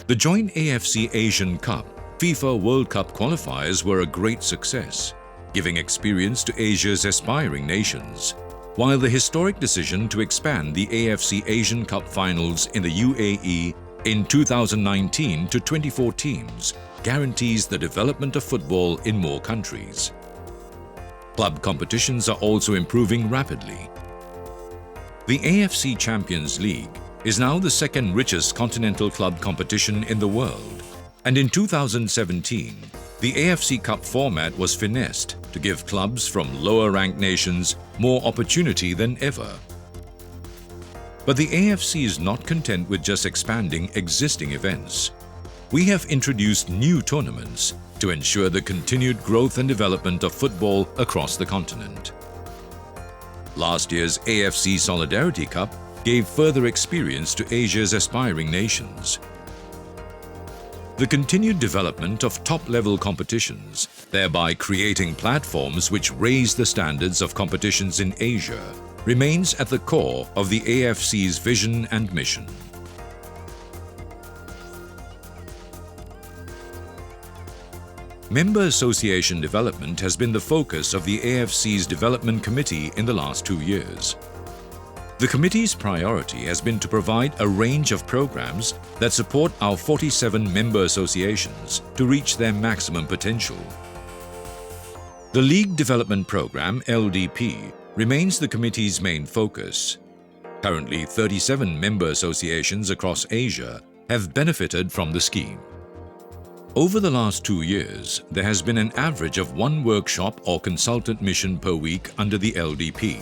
The joint AFC Asian Cup FIFA World Cup qualifiers were a great success, giving experience to Asia's aspiring nations, while the historic decision to expand the AFC Asian Cup finals in the UAE in 2019 to 24 teams guarantees the development of football in more countries. Club competitions are also improving rapidly. The AFC Champions League is now the second richest continental club competition in the world. And in 2017, the AFC Cup format was finessed to give clubs from lower-ranked nations more opportunity than ever. But the AFC is not content with just expanding existing events. We have introduced new tournaments to ensure the continued growth and development of football across the continent. Last year's AFC Solidarity Cup gave further experience to Asia's aspiring nations. The continued development of top-level competitions, thereby creating platforms which raise the standards of competitions in Asia, remains at the core of the AFC's vision and mission. Member association development has been the focus of the AFC's Development Committee in the last 2 years. The committee's priority has been to provide a range of programs that support our 47 member associations to reach their maximum potential. The League Development Program, LDP, remains the committee's main focus. Currently, 37 member associations across Asia have benefited from the scheme. Over the last 2 years, there has been an average of 1 workshop or consultant mission per week under the LDP.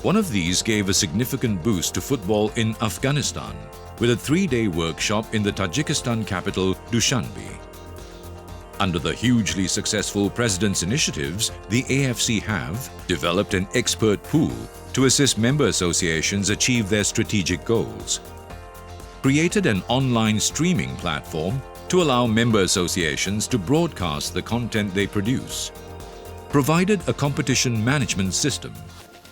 One of these gave a significant boost to football in Afghanistan with a 3-day workshop in the Tajikistan capital, Dushanbe. Under the hugely successful President's initiatives, the AFC have developed an expert pool to assist member associations achieve their strategic goals, created an online streaming platform to allow member associations to broadcast the content they produce, provided a competition management system,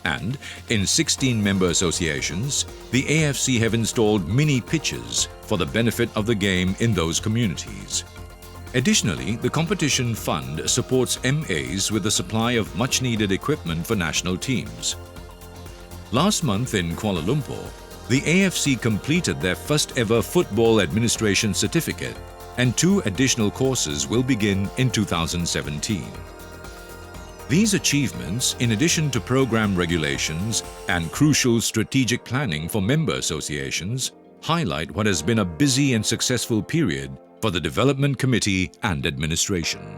and in 16 member associations, the AFC have installed mini pitches for the benefit of the game in those communities. Additionally, the competition fund supports MAs with the supply of much-needed equipment for national teams. Last month in Kuala Lumpur, the AFC completed their first-ever Football Administration Certificate, and 2 additional courses will begin in 2017. These achievements, in addition to program regulations and crucial strategic planning for member associations, highlight what has been a busy and successful period for the Development Committee and administration.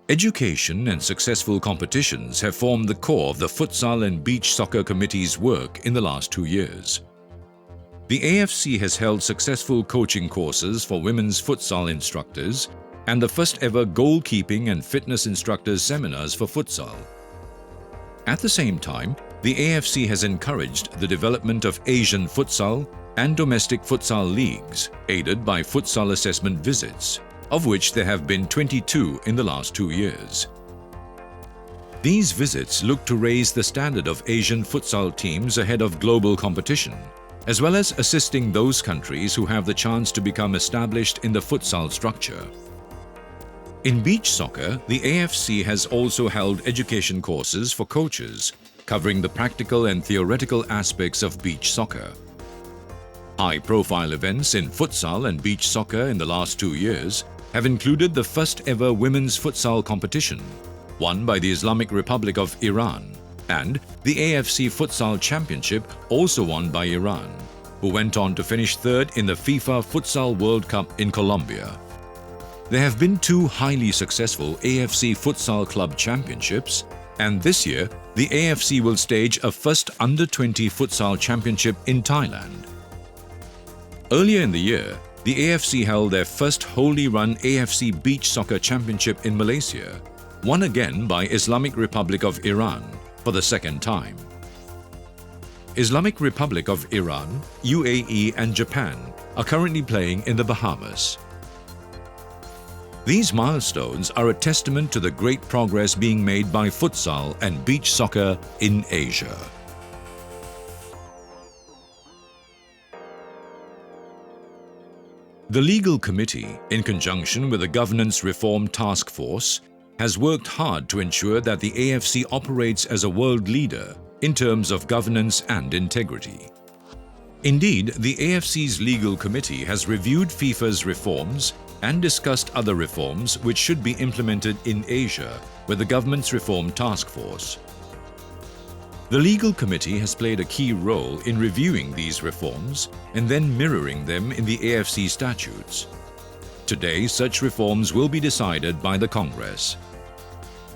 Education and successful competitions have formed the core of the Futsal and Beach Soccer Committee's work in the last 2 years. The AFC has held successful coaching courses for women's futsal instructors and the first ever goalkeeping and fitness instructors seminars for futsal. At the same time, the AFC has encouraged the development of Asian futsal and domestic futsal leagues, aided by futsal assessment visits, of which there have been 22 in the last 2 years. These visits look to raise the standard of Asian futsal teams ahead of global competition, as well as assisting those countries who have the chance to become established in the futsal structure. In beach soccer, the AFC has also held education courses for coaches, covering the practical and theoretical aspects of beach soccer. High-profile events in futsal and beach soccer in the last 2 years have included the first-ever women's futsal competition, won by the Islamic Republic of Iran, and the AFC Futsal Championship, also won by Iran, who went on to finish 3rd in the FIFA Futsal World Cup in Colombia. There have been 2 highly successful AFC Futsal Club Championships, and this year, the AFC will stage a first Under-20 Futsal Championship in Thailand. Earlier in the year, the AFC held their first wholly run AFC Beach Soccer Championship in Malaysia, won again by Islamic Republic of Iran for the 2nd time. Islamic Republic of Iran, UAE and Japan are currently playing in the Bahamas. These milestones are a testament to the great progress being made by futsal and beach soccer in Asia. The Legal Committee, in conjunction with the Governance Reform Task Force, has worked hard to ensure that the AFC operates as a world leader in terms of governance and integrity. Indeed, the AFC's Legal Committee has reviewed FIFA's reforms and discussed other reforms which should be implemented in Asia with the Government's Reform Task Force. The Legal Committee has played a key role in reviewing these reforms and then mirroring them in the AFC statutes. Today, such reforms will be decided by the Congress.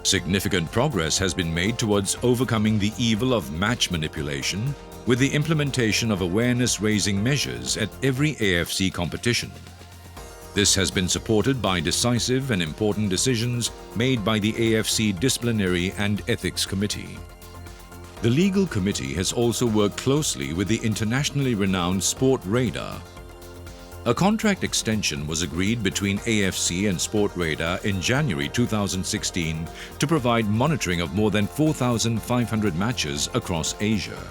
Significant progress has been made towards overcoming the evil of match manipulation with the implementation of awareness-raising measures at every AFC competition. This has been supported by decisive and important decisions made by the AFC Disciplinary and Ethics Committee. The legal committee has also worked closely with the internationally renowned Sport Radar. A contract extension was agreed between AFC and Sport Radar in January 2016 to provide monitoring of more than 4,500 matches across Asia.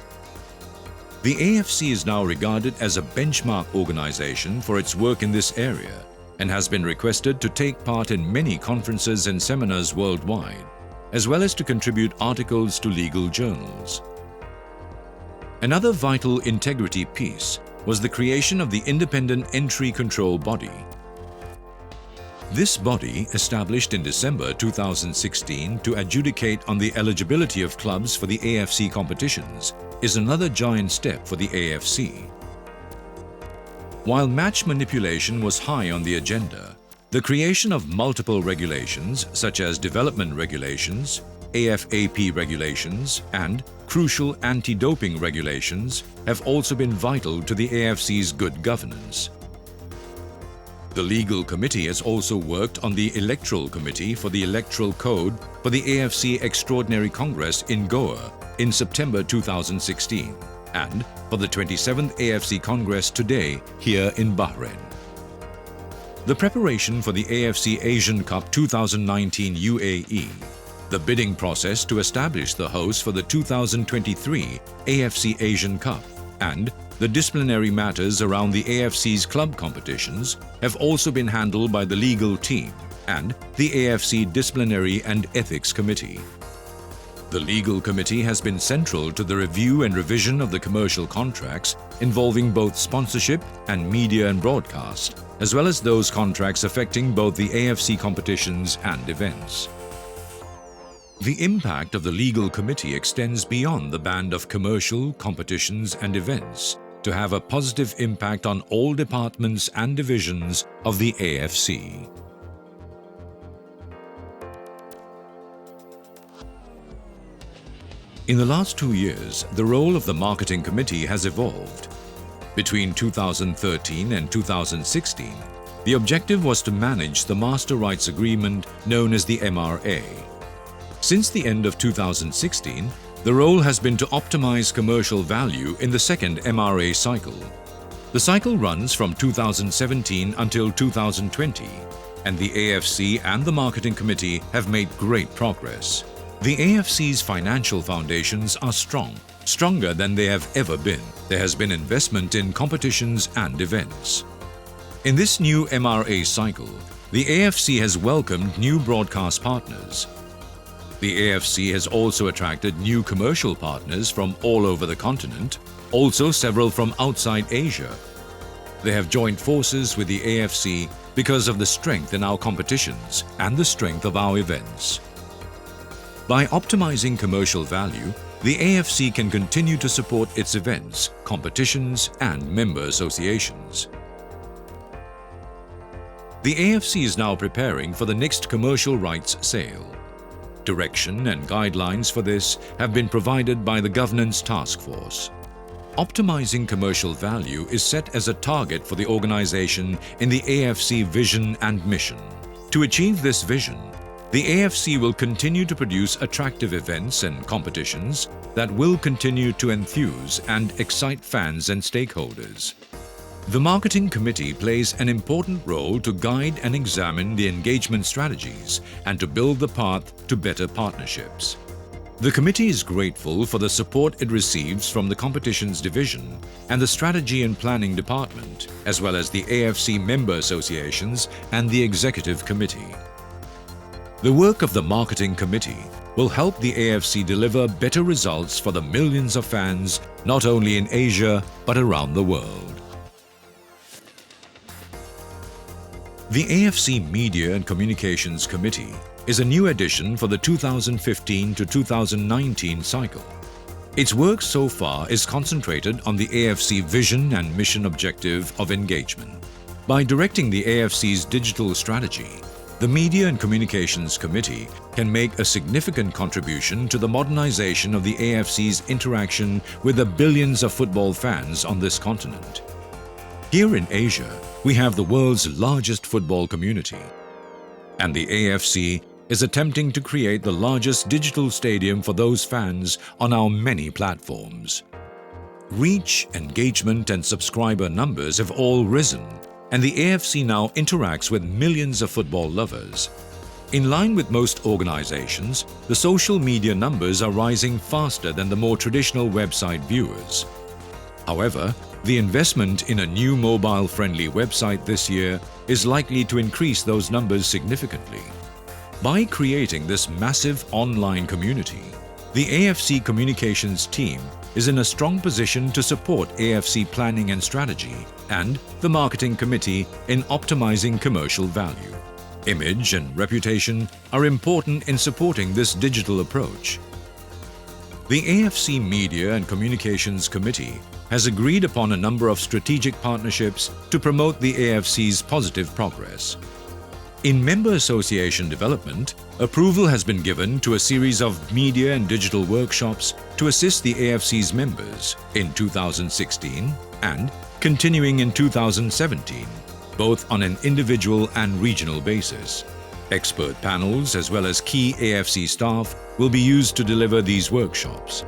The AFC is now regarded as a benchmark organization for its work in this area and has been requested to take part in many conferences and seminars worldwide, as well as to contribute articles to legal journals. Another vital integrity piece was the creation of the Independent Entry Control Body. This body, established in December 2016 to adjudicate on the eligibility of clubs for the AFC competitions, is another giant step for the AFC. While match manipulation was high on the agenda, the creation of multiple regulations such as development regulations, AFAP regulations, and crucial anti-doping regulations have also been vital to the AFC's good governance. The legal committee has also worked on the electoral committee for the electoral code for the AFC Extraordinary Congress in Goa in September 2016 and for the 27th AFC Congress today here in Bahrain. The preparation for the AFC Asian Cup 2019 UAE, the bidding process to establish the host for the 2023 AFC Asian Cup, and the disciplinary matters around the AFC's club competitions have also been handled by the legal team and the AFC Disciplinary and Ethics Committee. The legal committee has been central to the review and revision of the commercial contracts involving both sponsorship and media and broadcast, as well as those contracts affecting both the AFC competitions and events. The impact of the legal committee extends beyond the band of commercial, competitions and events to have a positive impact on all departments and divisions of the AFC. In the last 2 years, the role of the marketing committee has evolved. Between 2013 and 2016, the objective was to manage the master rights agreement known as the MRA. Since the end of 2016, the role has been to optimize commercial value in the second MRA cycle. The cycle runs from 2017 until 2020, and the AFC and the marketing committee have made great progress. The AFC's financial foundations are strong, stronger than they have ever been. There has been investment in competitions and events. In this new MRA cycle, the AFC has welcomed new broadcast partners. The AFC has also attracted new commercial partners from all over the continent, also several from outside Asia. They have joined forces with the AFC because of the strength in our competitions and the strength of our events. By optimizing commercial value, the AFC can continue to support its events, competitions, and member associations. The AFC is now preparing for the next commercial rights sale. Direction and guidelines for this have been provided by the Governance Task Force. Optimizing commercial value is set as a target for the organization in the AFC vision and mission. To achieve this vision, the AFC will continue to produce attractive events and competitions that will continue to enthuse and excite fans and stakeholders. The Marketing Committee plays an important role to guide and examine the engagement strategies and to build the path to better partnerships. The committee is grateful for the support it receives from the Competitions Division and the Strategy and Planning Department, as well as the AFC member associations and the Executive Committee. The work of the Marketing Committee will help the AFC deliver better results for the millions of fans, not only in Asia, but around the world. The AFC Media and Communications Committee is a new addition for the 2015 to 2019 cycle. Its work so far is concentrated on the AFC vision and mission objective of engagement. By directing the AFC's digital strategy, the Media and Communications Committee can make a significant contribution to the modernization of the AFC's interaction with the billions of football fans on this continent. Here in Asia, we have the world's largest football community, and the AFC is attempting to create the largest digital stadium for those fans on our many platforms. Reach, engagement and subscriber numbers have all risen, and the AFC now interacts with millions of football lovers. In line with most organizations, the social media numbers are rising faster than the more traditional website viewers. However, the investment in a new mobile-friendly website this year is likely to increase those numbers significantly. By creating this massive online community, the AFC Communications team is in a strong position to support AFC planning and strategy and the marketing committee in optimizing commercial value. Image and reputation are important in supporting this digital approach. The AFC Media and Communications Committee has agreed upon a number of strategic partnerships to promote the AFC's positive progress. In member association development, approval has been given to a series of media and digital workshops to assist the AFC's members in 2016 and continuing in 2017, both on an individual and regional basis. Expert panels as well as key AFC staff will be used to deliver these workshops.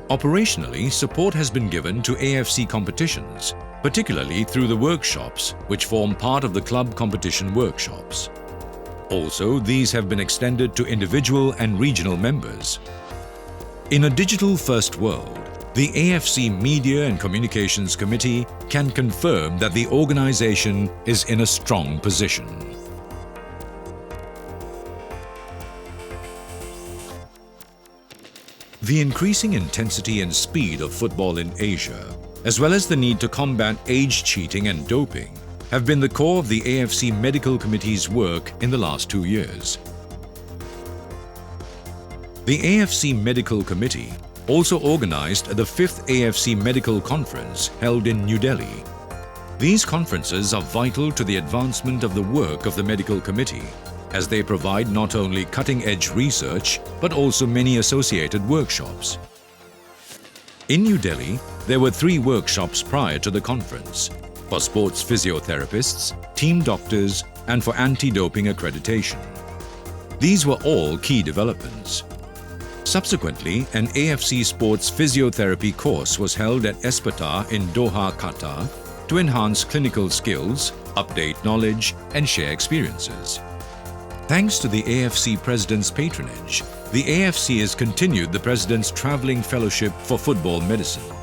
Operationally, support has been given to AFC competitions, particularly through the workshops which form part of the club competition workshops. Also, these have been extended to individual and regional members. In a digital-first world, the AFC Media and Communications Committee can confirm that the organization is in a strong position. The increasing intensity and speed of football in Asia, as well as the need to combat age cheating and doping, have been the core of the AFC Medical Committee's work in the last 2 years. The AFC Medical Committee also organized the 5th AFC Medical Conference held in New Delhi. These conferences are vital to the advancement of the work of the Medical Committee, as they provide not only cutting-edge research but also many associated workshops. In New Delhi, there were 3 workshops prior to the conference for sports physiotherapists, team doctors, and for anti-doping accreditation. These were all key developments. Subsequently, an AFC Sports Physiotherapy course was held at Esparta in Doha, Qatar, to enhance clinical skills, update knowledge, and share experiences. Thanks to the AFC President's patronage, the AFC has continued the President's Traveling Fellowship for Football Medicine.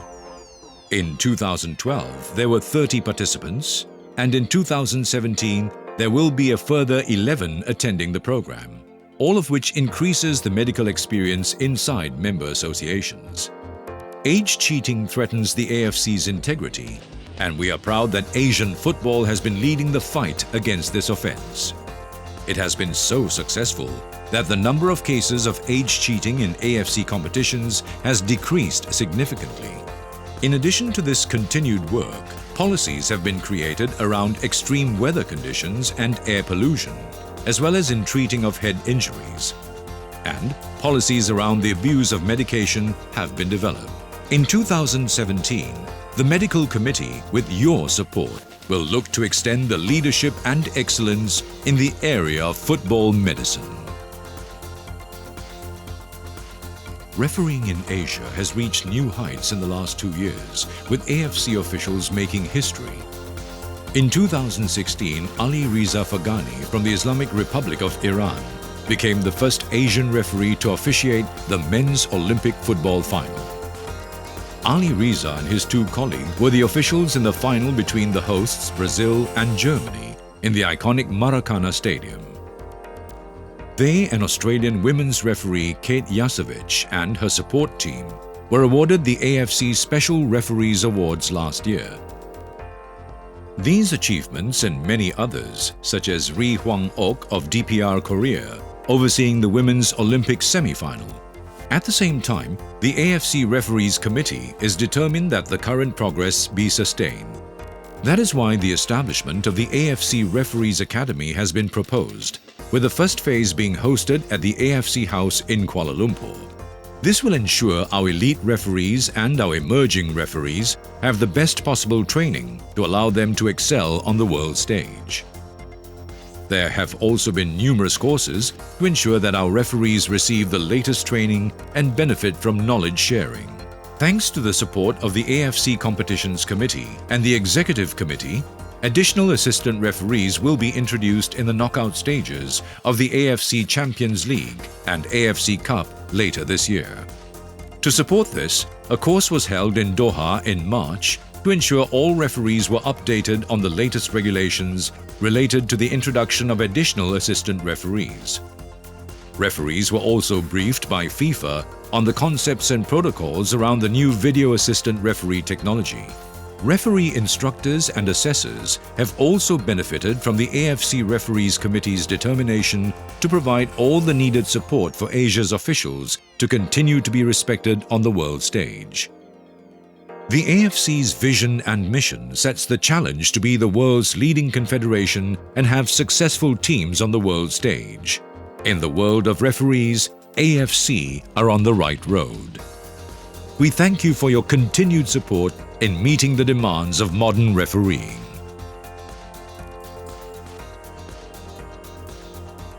In 2012, there were 30 participants, and in 2017, there will be a further 11 attending the program, all of which increases the medical experience inside member associations. Age cheating threatens the AFC's integrity, and we are proud that Asian football has been leading the fight against this offense. It has been so successful that the number of cases of age cheating in AFC competitions has decreased significantly. In addition to this continued work, policies have been created around extreme weather conditions and air pollution, as well as in treating of head injuries. And policies around the abuse of medication have been developed. In 2017, the Medical Committee, with your support, will look to extend the leadership and excellence in the area of football medicine. Refereeing in Asia has reached new heights in the last 2 years, with AFC officials making history. In 2016, Ali Reza Faghani from the Islamic Republic of Iran became the first Asian referee to officiate the men's Olympic football final. Ali Reza and his 2 colleagues were the officials in the final between the hosts Brazil and Germany in the iconic Maracana Stadium. They and Australian women's referee Kate Yasovich and her support team were awarded the AFC Special Referees Awards last year. These achievements and many others, such as Ri Hwang-ok of DPR Korea, overseeing the Women's Olympic semi-final. At the same time, the AFC Referees Committee is determined that the current progress be sustained. That is why the establishment of the AFC Referees Academy has been proposed, with the first phase being hosted at the AFC House in Kuala Lumpur. This will ensure our elite referees and our emerging referees have the best possible training to allow them to excel on the world stage. There have also been numerous courses to ensure that our referees receive the latest training and benefit from knowledge sharing. Thanks to the support of the AFC Competitions Committee and the Executive Committee, additional assistant referees will be introduced in the knockout stages of the AFC Champions League and AFC Cup later this year. To support this, a course was held in Doha in March to ensure all referees were updated on the latest regulations related to the introduction of additional assistant referees. Referees were also briefed by FIFA on the concepts and protocols around the new video assistant referee technology. Referee instructors and assessors have also benefited from the AFC Referees Committee's determination to provide all the needed support for Asia's officials to continue to be respected on the world stage. The AFC's vision and mission sets the challenge to be the world's leading confederation and have successful teams on the world stage. In the world of referees, AFC are on the right road. We thank you for your continued support in meeting the demands of modern refereeing.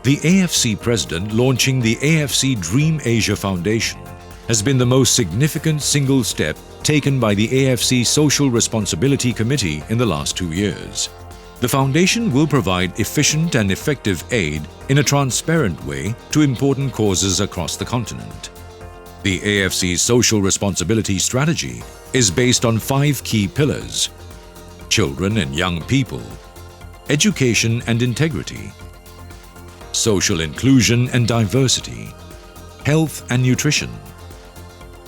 The AFC President launching the AFC Dream Asia Foundation has been the most significant single step taken by the AFC Social Responsibility Committee in the last 2 years. The foundation will provide efficient and effective aid in a transparent way to important causes across the continent. The AFC's social responsibility strategy is based on 5 key pillars: children and young people, education and integrity, social inclusion and diversity, health and nutrition,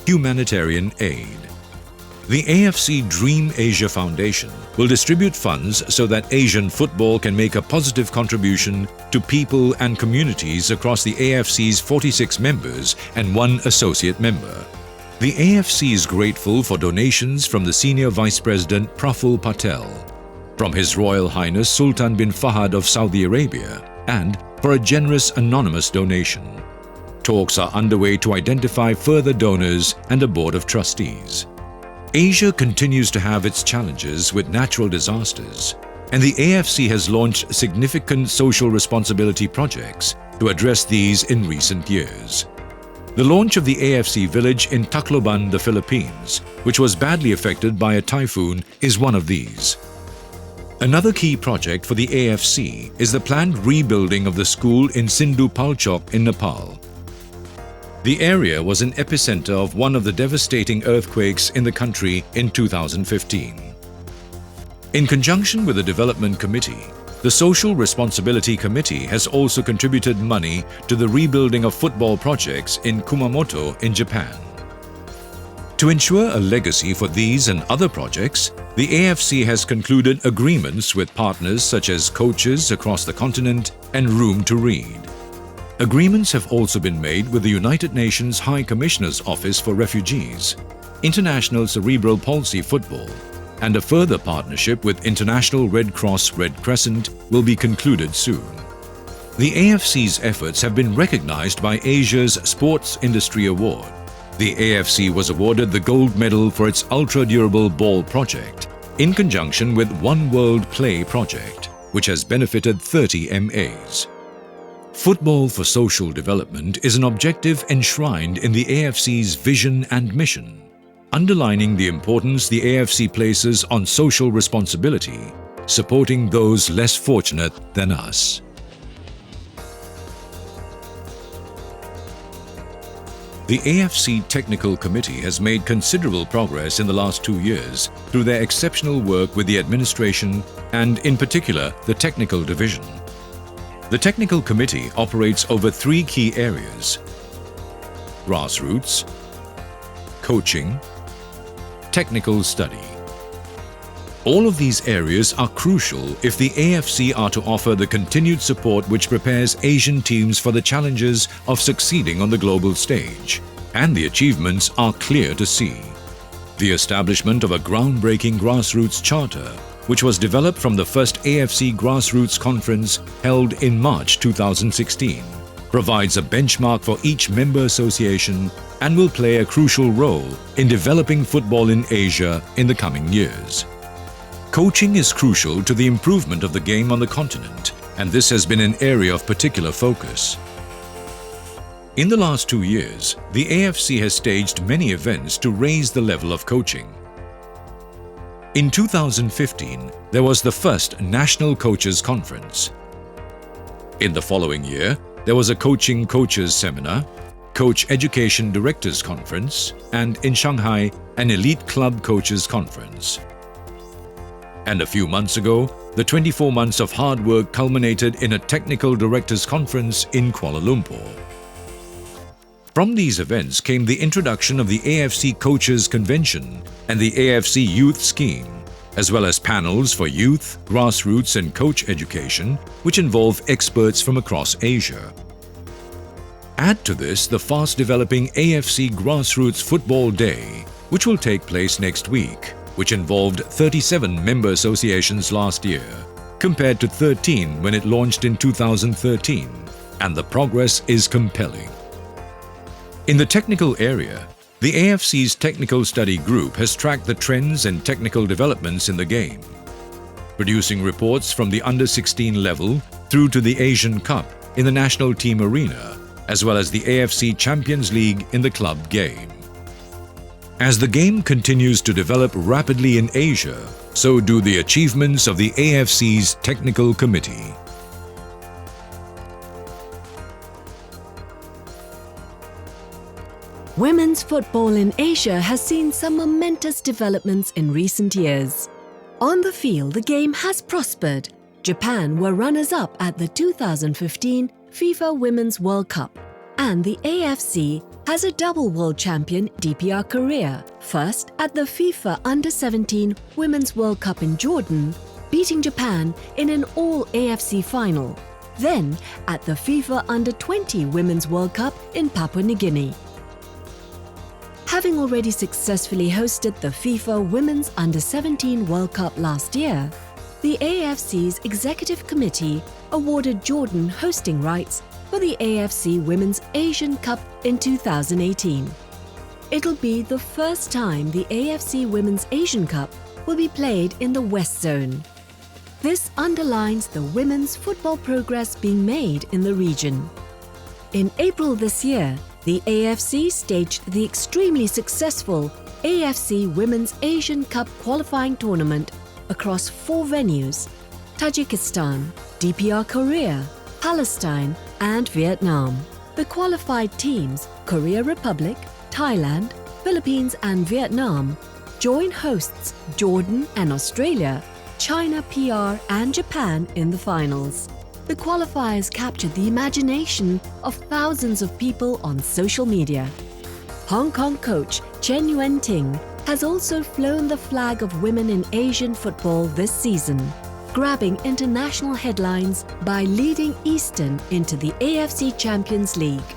humanitarian aid. The AFC Dream Asia Foundation will distribute funds so that Asian football can make a positive contribution to people and communities across the AFC's 46 members and 1 associate member. The AFC is grateful for donations from the Senior Vice President Praful Patel, from His Royal Highness Sultan bin Fahad of Saudi Arabia, and for a generous anonymous donation. Talks are underway to identify further donors and a board of trustees. Asia continues to have its challenges with natural disasters, and the AFC has launched significant social responsibility projects to address these in recent years. The launch of the AFC village in Tacloban, the Philippines, which was badly affected by a typhoon, is one of these. Another key project for the AFC is the planned rebuilding of the school in Sindhu Palchok in Nepal. The area was an epicenter of one of the devastating earthquakes in the country in 2015. In conjunction with the Development Committee, the Social Responsibility Committee has also contributed money to the rebuilding of football projects in Kumamoto in Japan. To ensure a legacy for these and other projects, the AFC has concluded agreements with partners such as coaches across the continent and Room to Read. Agreements have also been made with the United Nations High Commissioner's Office for Refugees, International Cerebral Palsy Football, and a further partnership with International Red Cross Red Crescent will be concluded soon. The AFC's efforts have been recognized by Asia's Sports Industry Award. The AFC was awarded the gold medal for its ultra-durable ball project in conjunction with One World Play project, which has benefited 30 MAs. Football for social development is an objective enshrined in the AFC's vision and mission, underlining the importance the AFC places on social responsibility, supporting those less fortunate than us. The AFC Technical Committee has made considerable progress in the last 2 years through their exceptional work with the administration and, in particular, the technical division. The Technical Committee operates over 3 key areas: grassroots, coaching, technical study. All of these areas are crucial if the AFC are to offer the continued support which prepares Asian teams for the challenges of succeeding on the global stage, and the achievements are clear to see. The establishment of a groundbreaking grassroots charter, which was developed from the first AFC Grassroots Conference held in March 2016, provides a benchmark for each member association and will play a crucial role in developing football in Asia in the coming years. Coaching is crucial to the improvement of the game on the continent, and this has been an area of particular focus. In the last 2 years, the AFC has staged many events to raise the level of coaching. In 2015, there was the first National Coaches Conference. In the following year, there was a Coaching Coaches Seminar, Coach Education Directors Conference, and in Shanghai, an Elite Club Coaches Conference. And a few months ago, the 24 months of hard work culminated in a Technical Directors Conference in Kuala Lumpur. From these events came the introduction of the AFC Coaches Convention and the AFC Youth Scheme, as well as panels for youth, grassroots and coach education, which involve experts from across Asia. Add to this the fast-developing AFC Grassroots Football Day, which will take place next week, which involved 37 member associations last year, compared to 13 when it launched in 2013, and the progress is compelling. In the technical area, the AFC's Technical Study Group has tracked the trends and technical developments in the game, producing reports from the under-16 level through to the Asian Cup in the national team arena, as well as the AFC Champions League in the club game. As the game continues to develop rapidly in Asia, so do the achievements of the AFC's Technical Committee. Women's football in Asia has seen some momentous developments in recent years. On the field, the game has prospered. Japan were runners-up at the 2015 FIFA Women's World Cup, and the AFC has a double world champion, DPR Korea, first at the FIFA Under-17 Women's World Cup in Jordan, beating Japan in an all-AFC final, then at the FIFA Under-20 Women's World Cup in Papua New Guinea. Having already successfully hosted the FIFA Women's Under-17 World Cup last year, the AFC's Executive Committee awarded Jordan hosting rights for the AFC Women's Asian Cup in 2018. It'll be the first time the AFC Women's Asian Cup will be played in the West Zone. This underlines the women's football progress being made in the region. In April this year, the AFC staged the extremely successful AFC Women's Asian Cup qualifying tournament across 4 venues: Tajikistan, DPR Korea, Palestine, and Vietnam. The qualified teams, Korea Republic, Thailand, Philippines, and Vietnam, join hosts Jordan and Australia, China, PR, and Japan in the finals. The qualifiers captured the imagination of thousands of people on social media. Hong Kong coach Chen Yuan-ting has also flown the flag of women in Asian football this season, grabbing international headlines by leading Eastern into the AFC Champions League.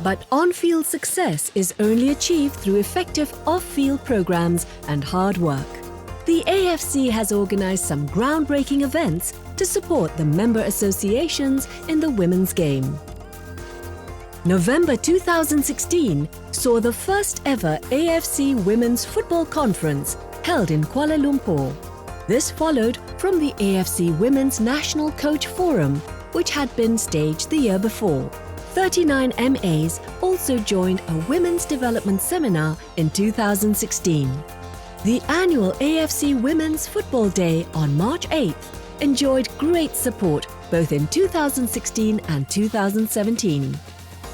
But on-field success is only achieved through effective off-field programs and hard work. The AFC has organized some groundbreaking events to support the member associations in the women's game. November 2016 saw the first ever AFC Women's Football Conference held in Kuala Lumpur. This followed from the AFC Women's National Coach Forum, which had been staged the year before. 39 MAs also joined a Women's Development Seminar in 2016. The annual AFC Women's Football Day on March 8th enjoyed great support both in 2016 and 2017.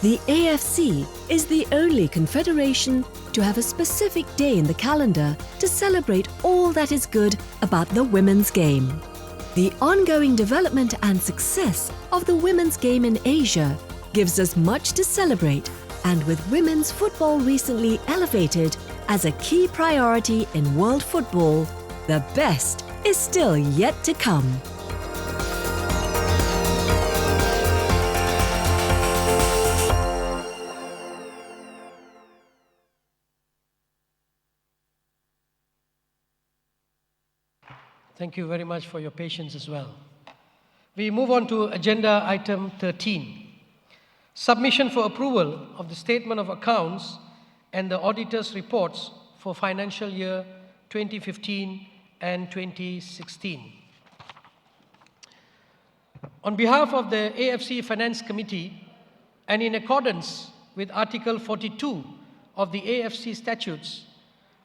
The AFC is the only confederation to have a specific day in the calendar to celebrate all that is good about the women's game. The ongoing development and success of the women's game in Asia gives us much to celebrate, and with women's football recently elevated as a key priority in world football, the best is still yet to come. Thank you very much for your patience as well. We move on to agenda item 13. Submission for approval of the Statement of Accounts and the Auditor's Reports for financial year 2015 and 2016. On behalf of the AFC Finance Committee and in accordance with Article 42 of the AFC Statutes,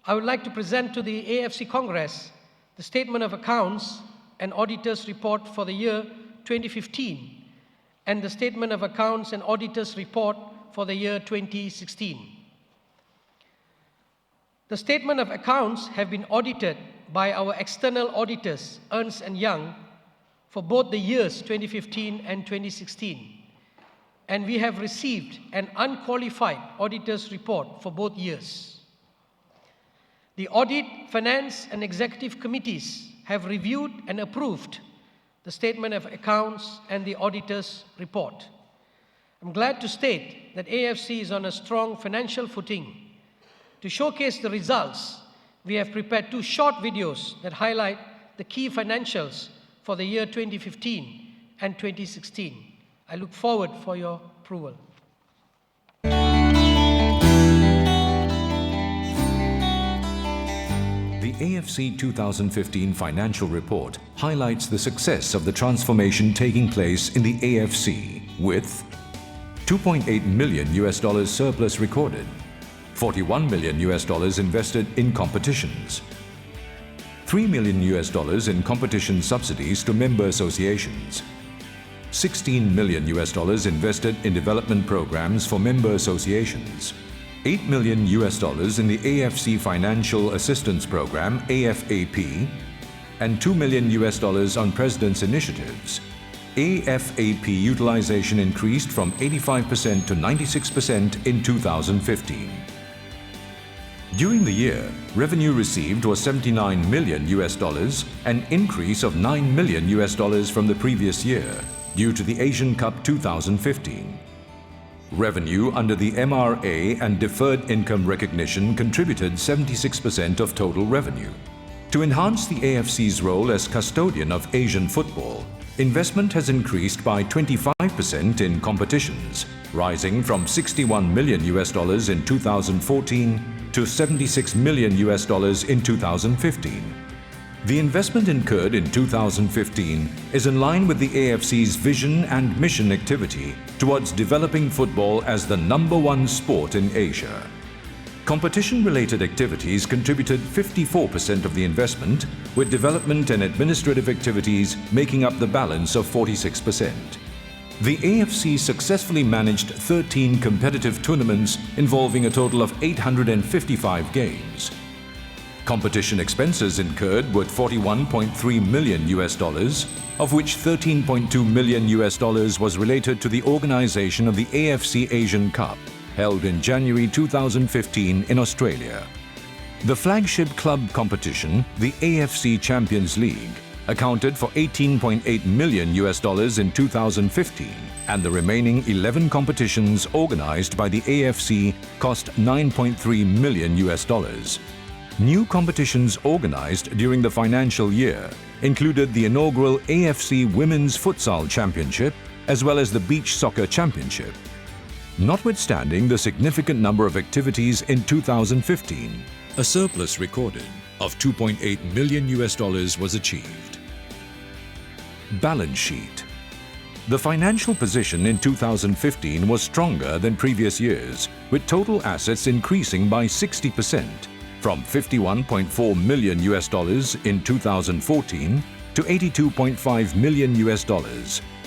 I would like to present to the AFC Congress the Statement of Accounts and Auditors Report for the year 2015 and the Statement of Accounts and Auditors Report for the year 2016. The Statement of Accounts have been audited by our external auditors, Ernst & Young, for both the years 2015 and 2016, and we have received an unqualified auditor's report for both years. The Audit, Finance and Executive Committees have reviewed and approved the Statement of Accounts and the Auditor's Report. I'm glad to state that AFC is on a strong financial footing. To showcase the results, we have prepared 2 short videos that highlight the key financials for the year 2015 and 2016. I look forward for your approval. The AFC 2015 financial report highlights the success of the transformation taking place in the AFC with $2.8 million surplus recorded, $41 million invested in competitions, $3 million in competition subsidies to member associations, $16 million invested in development programs for member associations, $8 million in the AFC Financial Assistance Program, AFAP, and $2 million on President's initiatives. AFAP utilization increased from 85% to 96% in 2015. During the year, revenue received was $79 million, an increase of $9 million from the previous year due to the Asian Cup 2015. Revenue under the MRA and deferred income recognition contributed 76% of total revenue. To enhance the AFC's role as custodian of Asian football, investment has increased by 25% in competitions, rising from $61 million in 2014 to $76 million in 2015. The investment incurred in 2015 is in line with the AFC's vision and mission activity towards developing football as the #1 sport in Asia. Competition-related activities contributed 54% of the investment, with development and administrative activities making up the balance of 46%. The AFC successfully managed 13 competitive tournaments involving a total of 855 games. Competition expenses incurred were $41.3 million, of which $13.2 million was related to the organization of the AFC Asian Cup, held in January 2015 in Australia. The flagship club competition, the AFC Champions League, accounted for $18.8 million in 2015, and the remaining 11 competitions organized by the AFC cost $9.3 million. New competitions organized during the financial year included the inaugural AFC Women's Futsal Championship as well as the Beach Soccer Championship. Notwithstanding the significant number of activities in 2015, a surplus recorded of $2.8 million was achieved. Balance sheet. The financial position in 2015 was stronger than previous years, with total assets increasing by 60%, from $51.4 million in 2014 to $82.5 million,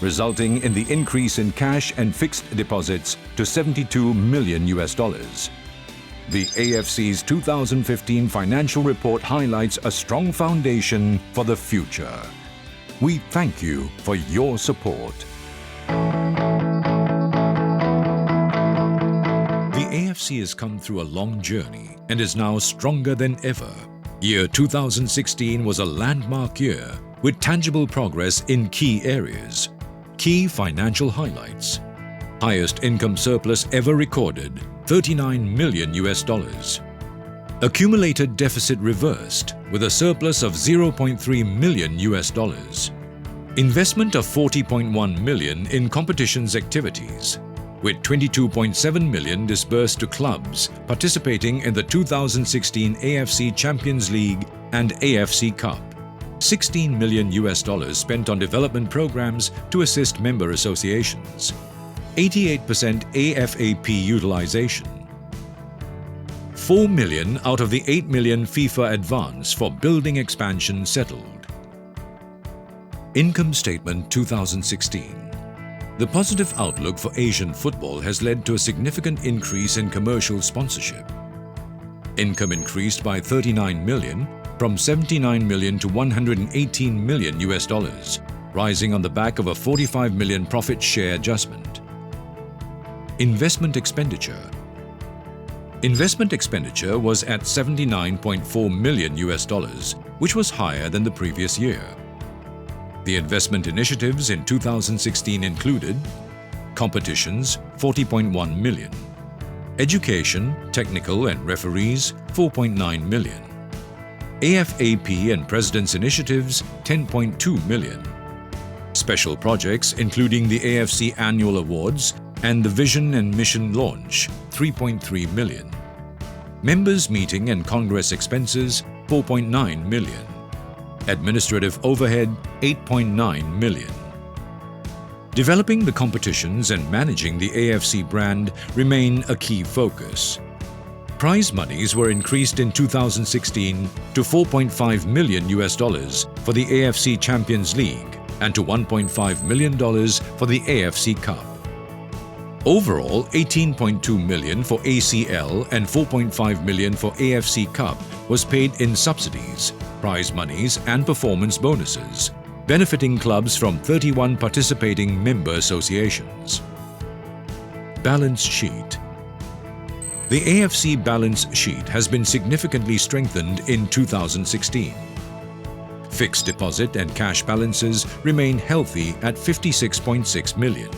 resulting in the increase in cash and fixed deposits to $72 million. The AFC's 2015 financial report highlights a strong foundation for the future. We thank you for your support. The AFC has come through a long journey and is now stronger than ever. Year 2016 was a landmark year with tangible progress in key areas. Key financial highlights: highest income surplus ever recorded, $39 million. Accumulated deficit reversed with a surplus of $0.3 million. Investment of $40.1 million in competitions activities, with $22.7 million disbursed to clubs participating in the 2016 AFC Champions League and AFC Cup. $16 million spent on development programs to assist member associations, 88% AFAP utilization, 4 million out of the 8 million FIFA advance for building expansion settled. Income Statement 2016. The positive outlook for Asian football has led to a significant increase in commercial sponsorship. Income increased by 39 million, from 79 million to 118 million US, rising on the back of a 45 million profit share adjustment. Investment expenditure. Investment expenditure was at 79.4 million US, which was higher than the previous year. The investment initiatives in 2016 included competitions, 40.1 million, education, technical and referees, 4.9 million, AFAP and President's initiatives, 10.2 million, special projects including the AFC Annual Awards and the Vision and Mission launch, 3.3 million, members meeting and Congress expenses, 4.9 million, administrative overhead, 8.9 million. Developing the competitions and managing the AFC brand remain a key focus. Prize monies were increased in 2016 to $4.5 million for the AFC Champions League and to $1.5 million for the AFC Cup. Overall, 18.2 million for ACL and 4.5 million for AFC Cup was paid in subsidies, prize monies and performance bonuses, benefiting clubs from 31 participating member associations. Balance sheet. The AFC balance sheet has been significantly strengthened in 2016. Fixed deposit and cash balances remain healthy at 56.6 million.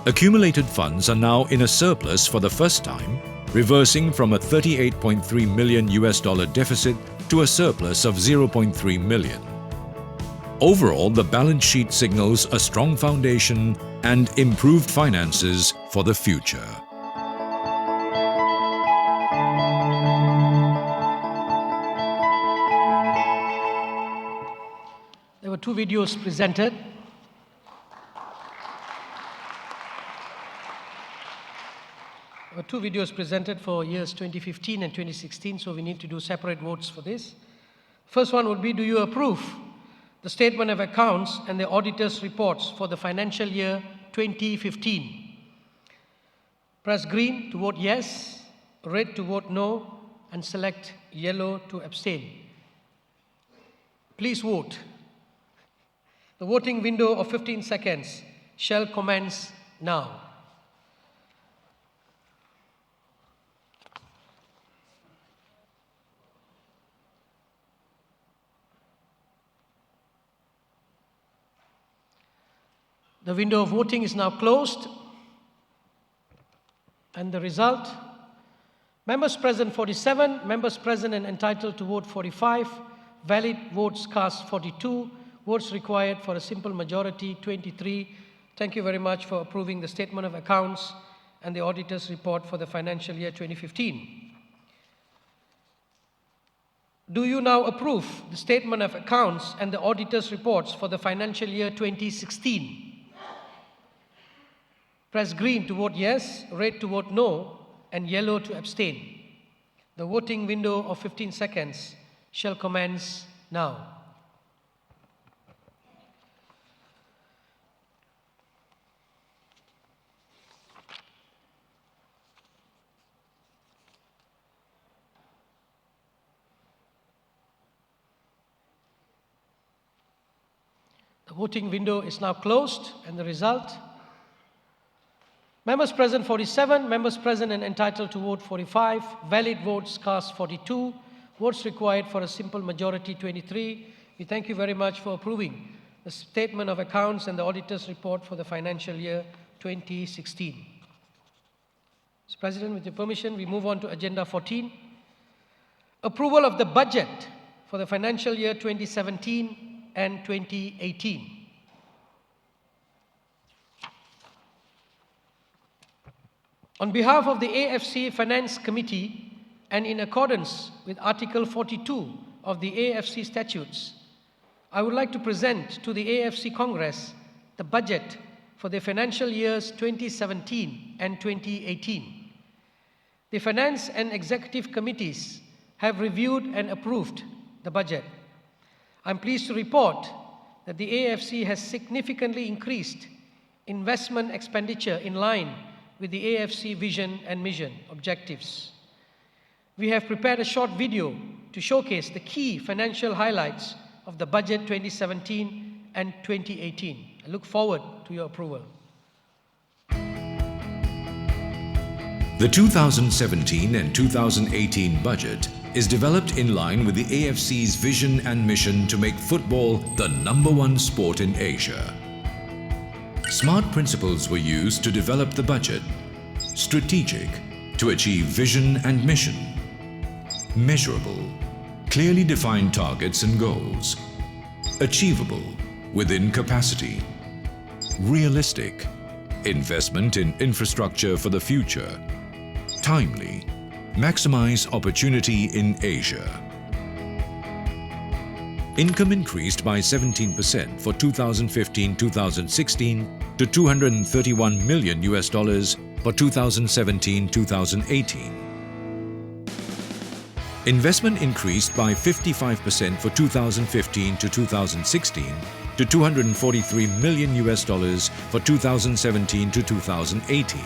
Accumulated funds are now in a surplus for the first time, reversing from a $38.3 million deficit to a surplus of 0.3 million. Overall, the balance sheet signals a strong foundation and improved finances for the future. There were two videos presented. There were two videos presented for years 2015 and 2016, so we need to do separate votes for this. First one would be, do you approve the statement of accounts and the auditor's reports for the financial year 2015? Press green to vote yes, red to vote no, and select yellow to abstain. Please vote. The voting window of 15 seconds shall commence now. The window of voting is now closed. And the result, members present 47, members present and entitled to vote 45, valid votes cast 42, votes required for a simple majority 23. Thank you very much for approving the statement of accounts and the auditor's report for the financial year 2015. Do you now approve the statement of accounts and the auditor's reports for the financial year 2016? Press green to vote yes, red to vote no, and yellow to abstain. The voting window of 15 seconds shall commence now. The voting window is now closed, and the result, members present 47, members present and entitled to vote 45, valid votes cast 42, votes required for a simple majority 23. We thank you very much for approving the statement of accounts and the auditor's report for the financial year 2016. Mr. President, with your permission, we move on to agenda 14. Approval of the budget for the financial year 2017 and 2018. On behalf of the AFC Finance Committee and in accordance with Article 42 of the AFC Statutes, I would like to present to the AFC Congress the budget for the financial years 2017 and 2018. The Finance and Executive Committees have reviewed and approved the budget. I'm pleased to report that the AFC has significantly increased investment expenditure in line with the AFC vision and mission objectives. We have prepared a short video to showcase the key financial highlights of the budget 2017 and 2018. I look forward to your approval. The 2017 and 2018 budget is developed in line with the AFC's vision and mission to make football the #1 sport in Asia. Smart principles were used to develop the budget. Strategic, to achieve vision and mission. Measurable, clearly defined targets and goals. Achievable, within capacity. Realistic, investment in infrastructure for the future. Timely, maximize opportunity in Asia. Income increased by 17% for 2015-2016 to $231 million for 2017-2018. Investment increased by 55% for 2015 to 2016 to $243 million for 2017 to 2018.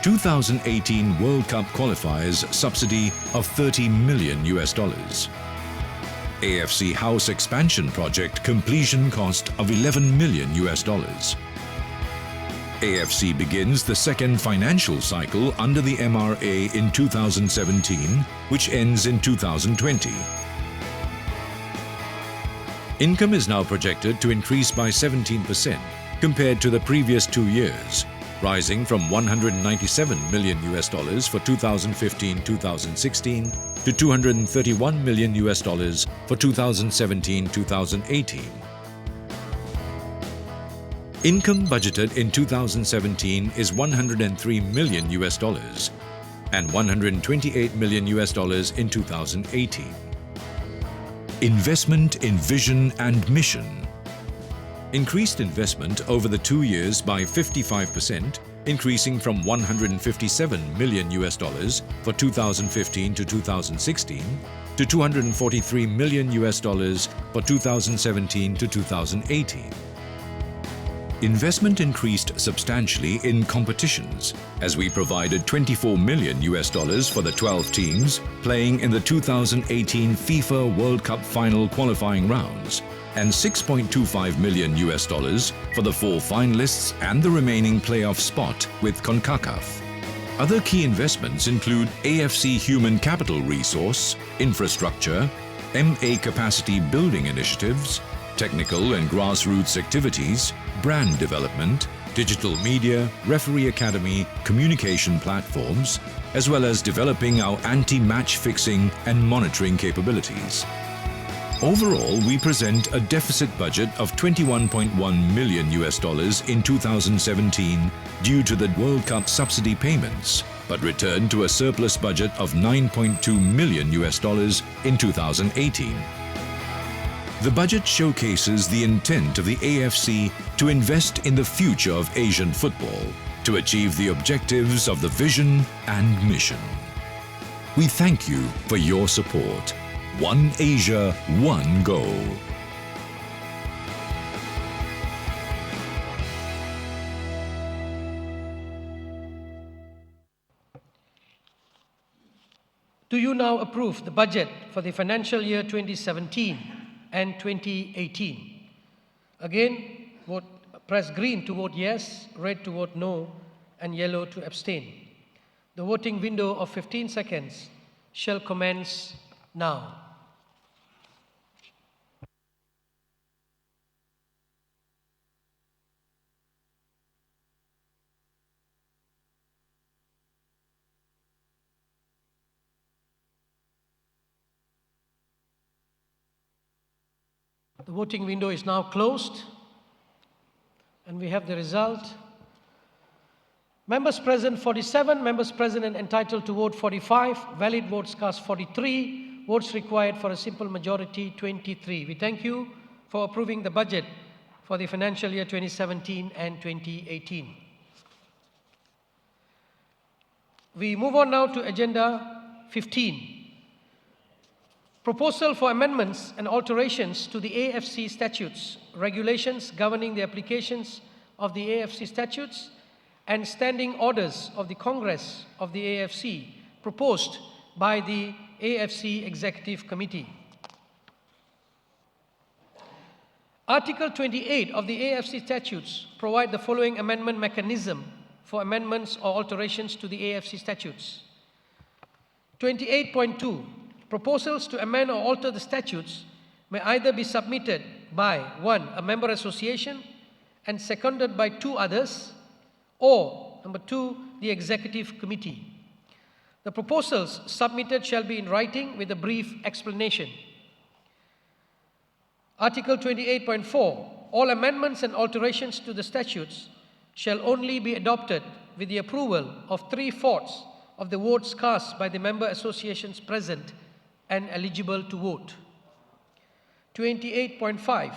2018 World Cup qualifiers subsidy of $30 million. AFC House expansion project completion cost of $11 million. AFC begins the second financial cycle under the MRA in 2017, which ends in 2020. Income is now projected to increase by 17% compared to the previous 2 years, rising from $197 million for 2015-2016 to $231 million for 2017-2018. Income budgeted in 2017 is $103 million and $128 million in 2018. Investment in vision and mission. Increased investment over the 2 years by 55%, increasing from $157 million for 2015 to 2016 to $243 million for 2017 to 2018. Investment increased substantially in competitions as we provided $24 million for the 12 teams playing in the 2018 FIFA World Cup final qualifying rounds and $6.25 million for the 4 finalists and the remaining playoff spot with CONCACAF. Other key investments include AFC human capital resource, infrastructure, MA capacity building initiatives, technical and grassroots activities, brand development, digital media, referee academy, communication platforms, as well as developing our anti-match fixing and monitoring capabilities. Overall, we present a deficit budget of $21.1 million in 2017 due to the World Cup subsidy payments, but returned to a surplus budget of $9.2 million in 2018. The budget showcases the intent of the AFC to invest in the future of Asian football to achieve the objectives of the vision and mission. We thank you for your support. One Asia, one goal. Do you now approve the budget for the financial year 2017 and 2018? Again, press green to vote yes, red to vote no, and yellow to abstain. The voting window of 15 seconds shall commence now. The voting window is now closed, and we have the result. Members present 47, members present and entitled to vote 45, valid votes cast 43, Votes required for a simple majority, 23. We thank you for approving the budget for the financial year 2017 and 2018. We move on now to Agenda 15. Proposal for amendments and alterations to the AFC statutes, regulations governing the applications of the AFC statutes, and standing orders of the Congress of the AFC, proposed by the AFC Executive Committee. Article 28 of the AFC statutes provide the following amendment mechanism for amendments or alterations to the AFC statutes. 28.2. Proposals to amend or alter the statutes may either be submitted by 1. a member association and seconded by 2 others, or number 2. the executive committee. The proposals submitted shall be in writing with a brief explanation. Article 28.4. All amendments and alterations to the statutes shall only be adopted with the approval of 3/4 of the votes cast by the member associations present and eligible to vote. 28.5.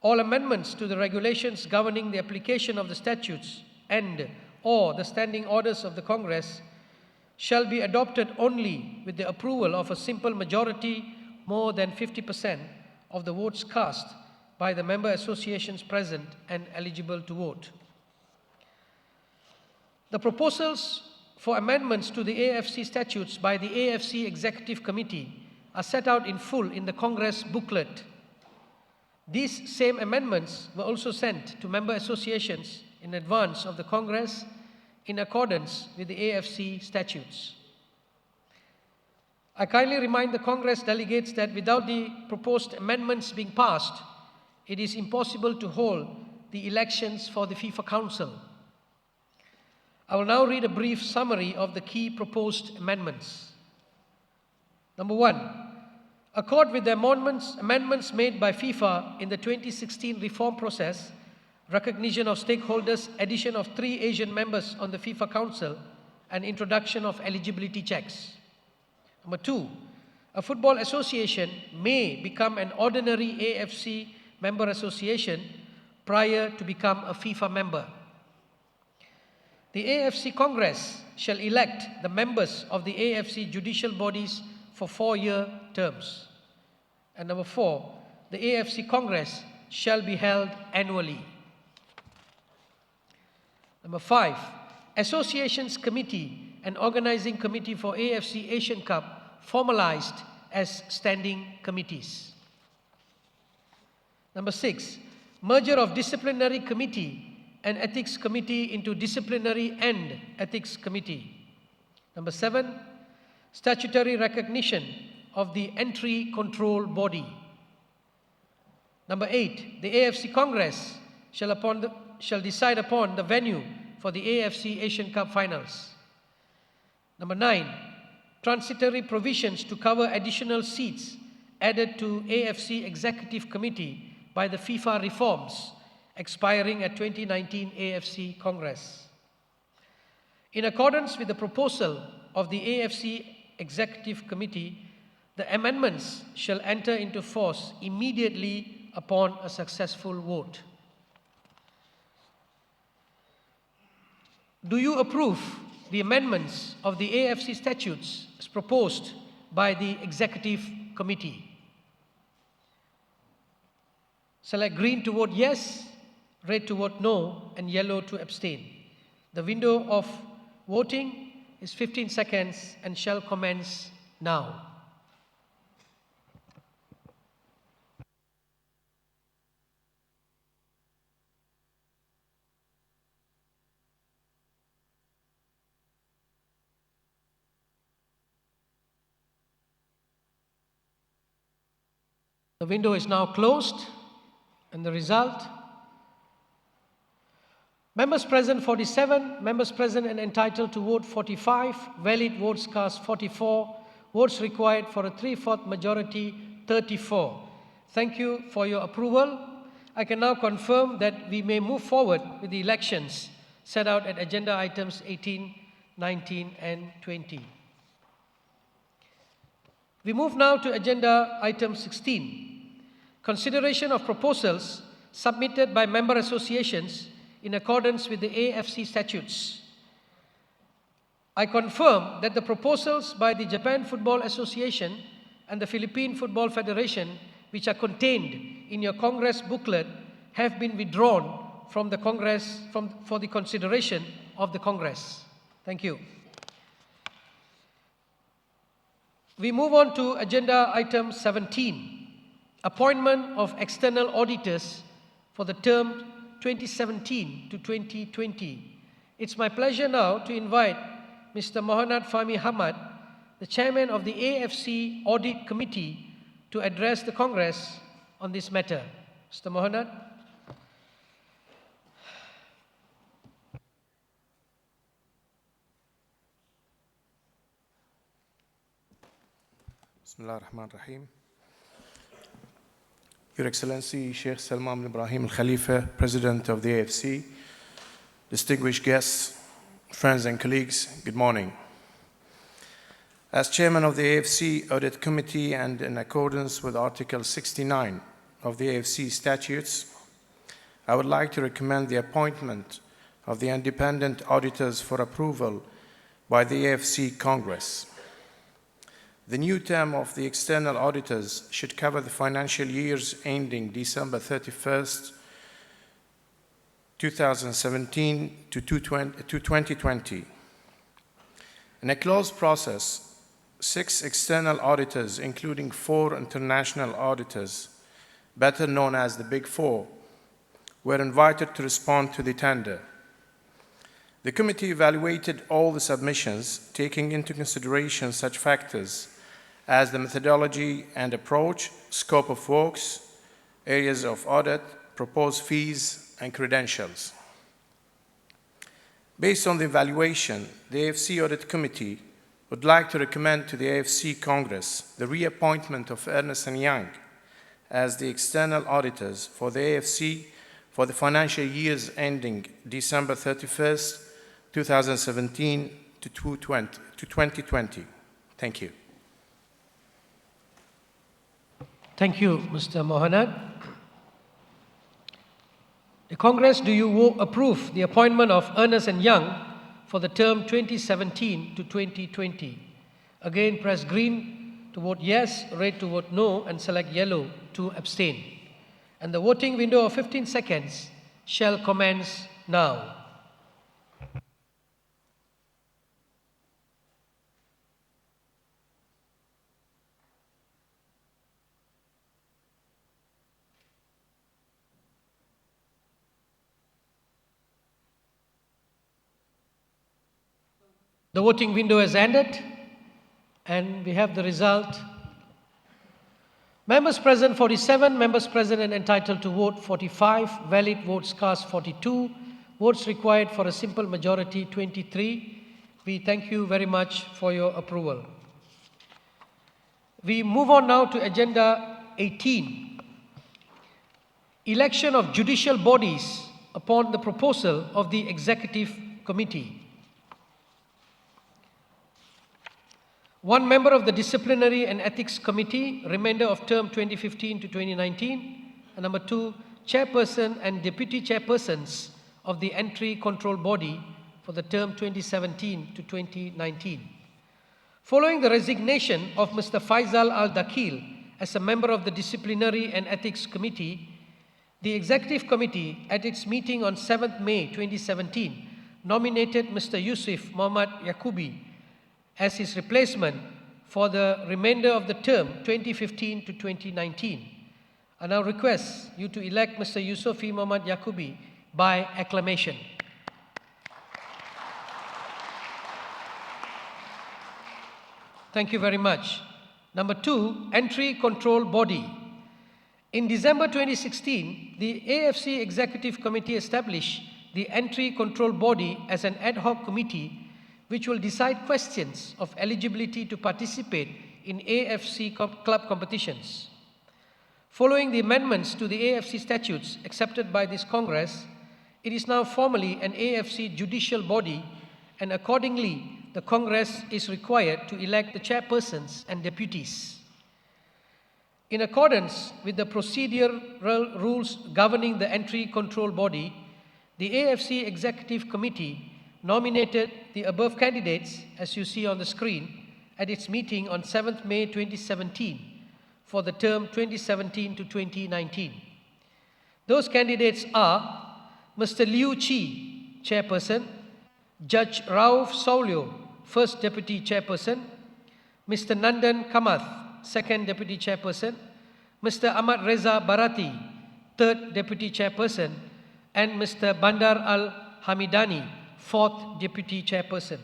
All amendments to the regulations governing the application of the statutes and or the standing orders of the Congress shall be adopted only with the approval of a simple majority more than 50% of the votes cast by the member associations present and eligible to vote. The proposals for amendments to the AFC statutes by the AFC Executive Committee are set out in full in the Congress booklet. These same amendments were also sent to member associations in advance of the Congress in accordance with the AFC statutes. I kindly remind the Congress delegates that without the proposed amendments being passed, it is impossible to hold the elections for the FIFA Council. I will now read a brief summary of the key proposed amendments. Number 1. Accord with the amendments made by FIFA in the 2016 reform process, recognition of stakeholders, addition of 3 Asian members on the FIFA Council, and introduction of eligibility checks. Number 2. A football association may become an ordinary AFC member association prior to become a FIFA member. The AFC Congress shall elect the members of the AFC judicial bodies for 4-year terms. And number 4, the AFC Congress shall be held annually. Number 5, Associations Committee and Organizing Committee for AFC Asian Cup formalized as standing committees. Number 6, merger of Disciplinary Committee and Ethics Committee into Disciplinary and Ethics Committee. Number 7, statutory recognition of the Entry Control Body. Number 8, the AFC Congress shall decide upon the venue for the AFC Asian Cup finals. Number 9, transitory provisions to cover additional seats added to AFC Executive Committee by the FIFA reforms expiring at 2019 AFC Congress. In accordance with the proposal of the AFC Executive Committee, the amendments shall enter into force immediately upon a successful vote. Do you approve the amendments of the AFC statutes as proposed by the Executive Committee? Select green to vote yes, red to vote no, and yellow to abstain. The window of voting is 15 seconds and shall commence now. The window is now closed, and the result: members present 47, members present and entitled to vote 45, valid votes cast 44, votes required for a 3/4 majority 34. Thank you for your approval. I can now confirm that we may move forward with the elections set out at agenda items 18, 19 and 20. We move now to agenda item 16, consideration of proposals submitted by member associations in accordance with the AFC statutes. I confirm that the proposals by the Japan Football Association and the Philippine Football Federation, which are contained in your Congress booklet, have been withdrawn from the Congress for the consideration of the Congress. Thank you. We move on to agenda item 17, appointment of external auditors for the term 2017 to 2020. It's my pleasure now to invite Mr. Mohanad Fahmi Hamad, the chairman of the AFC Audit Committee, to address the Congress on this matter. Mr. Mohanad. Bismillah ar-Rahman ar-Rahim. Your Excellency Sheikh Salman bin Ibrahim Al-Khalifa, President of the AFC, distinguished guests, friends and colleagues, good morning. As Chairman of the AFC Audit Committee and in accordance with Article 69 of the AFC statutes, I would like to recommend the appointment of the independent auditors for approval by the AFC Congress. The new term of the external auditors should cover the financial years ending December 31st, 2017 to 2020. In a closed process, 6 external auditors, including 4 international auditors, better known as the Big Four, were invited to respond to the tender. The committee evaluated all the submissions, taking into consideration such factors as the methodology and approach, scope of works, areas of audit, proposed fees, and credentials. Based on the evaluation, the AFC Audit Committee would like to recommend to the AFC Congress the reappointment of Ernst & Young as the external auditors for the AFC for the financial years ending December 31st, 2017 to 2020. Thank you. Thank you, Mr. Mohanad. The Congress, do you approve the appointment of Ernst & Young for the term 2017 to 2020? Again, press green to vote yes, red to vote no, and select yellow to abstain. And the voting window of 15 seconds shall commence now. The voting window has ended, and we have the result. Members present 47, members present and entitled to vote 45, valid votes cast 42, votes required for a simple majority 23. We thank you very much for your approval. We move on now to agenda 18, election of judicial bodies upon the proposal of the Executive Committee. One member of the Disciplinary and Ethics Committee, remainder of term 2015 to 2019. And number 2, chairperson and deputy chairpersons of the Entry Control Body for the term 2017 to 2019. Following the resignation of Mr. Faisal Al-Dakil as a member of the Disciplinary and Ethics Committee, the Executive Committee at its meeting on 7th May 2017 nominated Mr. Yusuf Mohammad Yakubi as his replacement for the remainder of the term 2015 to 2019. I now request you to elect Mr. Yusufi Mohammad Yakubi by acclamation. Thank you very much. Number 2, Entry Control Body. In December 2016, the AFC Executive Committee established the Entry Control Body as an ad hoc committee which will decide questions of eligibility to participate in AFC club competitions. Following the amendments to the AFC statutes accepted by this Congress, it is now formally an AFC judicial body and accordingly the Congress is required to elect the chairpersons and deputies. In accordance with the procedural rules governing the entry control body, the AFC Executive Committee nominated the above candidates, as you see on the screen, at its meeting on 7th May 2017 for the term 2017 to 2019. Those candidates are Mr. Liu Chi, Chairperson, Judge Rauf Saulio, First Deputy Chairperson, Mr. Nandan Kamath, Second Deputy Chairperson, Mr. Ahmad Reza Barati, Third Deputy Chairperson, and Mr. Bandar Al-Hamidani, Fourth Deputy Chairperson.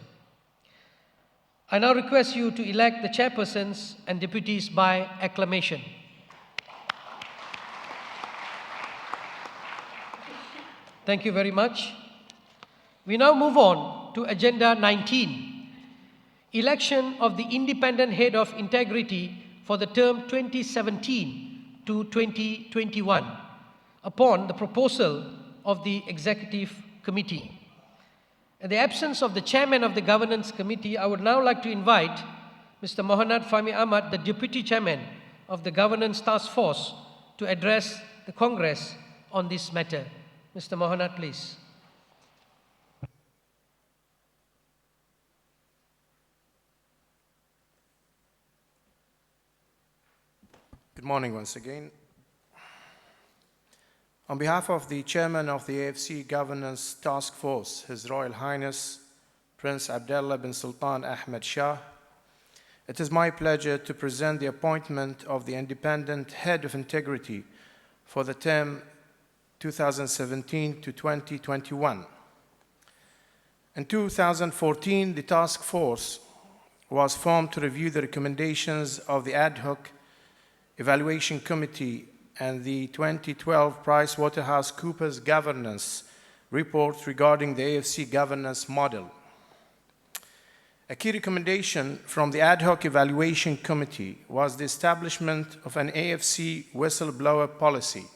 I now request you to elect the chairpersons and deputies by acclamation. Thank you very much. We now move on to Agenda 19, election of the independent head of integrity for the term 2017 to 2021 upon the proposal of the Executive Committee. In the absence of the Chairman of the Governance Committee, I would now like to invite Mr. Mohanad Fahmi Ahmad, the Deputy Chairman of the Governance Task Force, to address the Congress on this matter. Mr. Mohanad, please. Good morning once again. On behalf of the Chairman of the AFC Governance Task Force, His Royal Highness Prince Abdullah bin Sultan Ahmed Shah, it is my pleasure to present the appointment of the independent head of integrity for the term 2017 to 2021. In 2014, the task force was formed to review the recommendations of the ad hoc evaluation committee and the 2012 PricewaterhouseCoopers governance report regarding the AFC governance model. A key recommendation from the ad hoc evaluation committee was the establishment of an AFC whistleblower policy.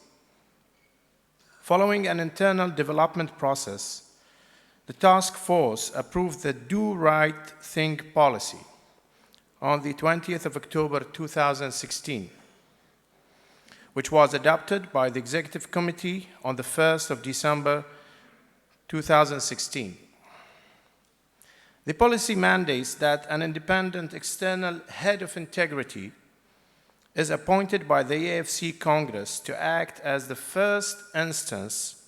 Following an internal development process, the task force approved the Do Right Thing policy on the 20th of October 2016. Which was adopted by the Executive Committee on the 1st of December 2016. The policy mandates that an independent external head of integrity is appointed by the AFC Congress to act as the first instance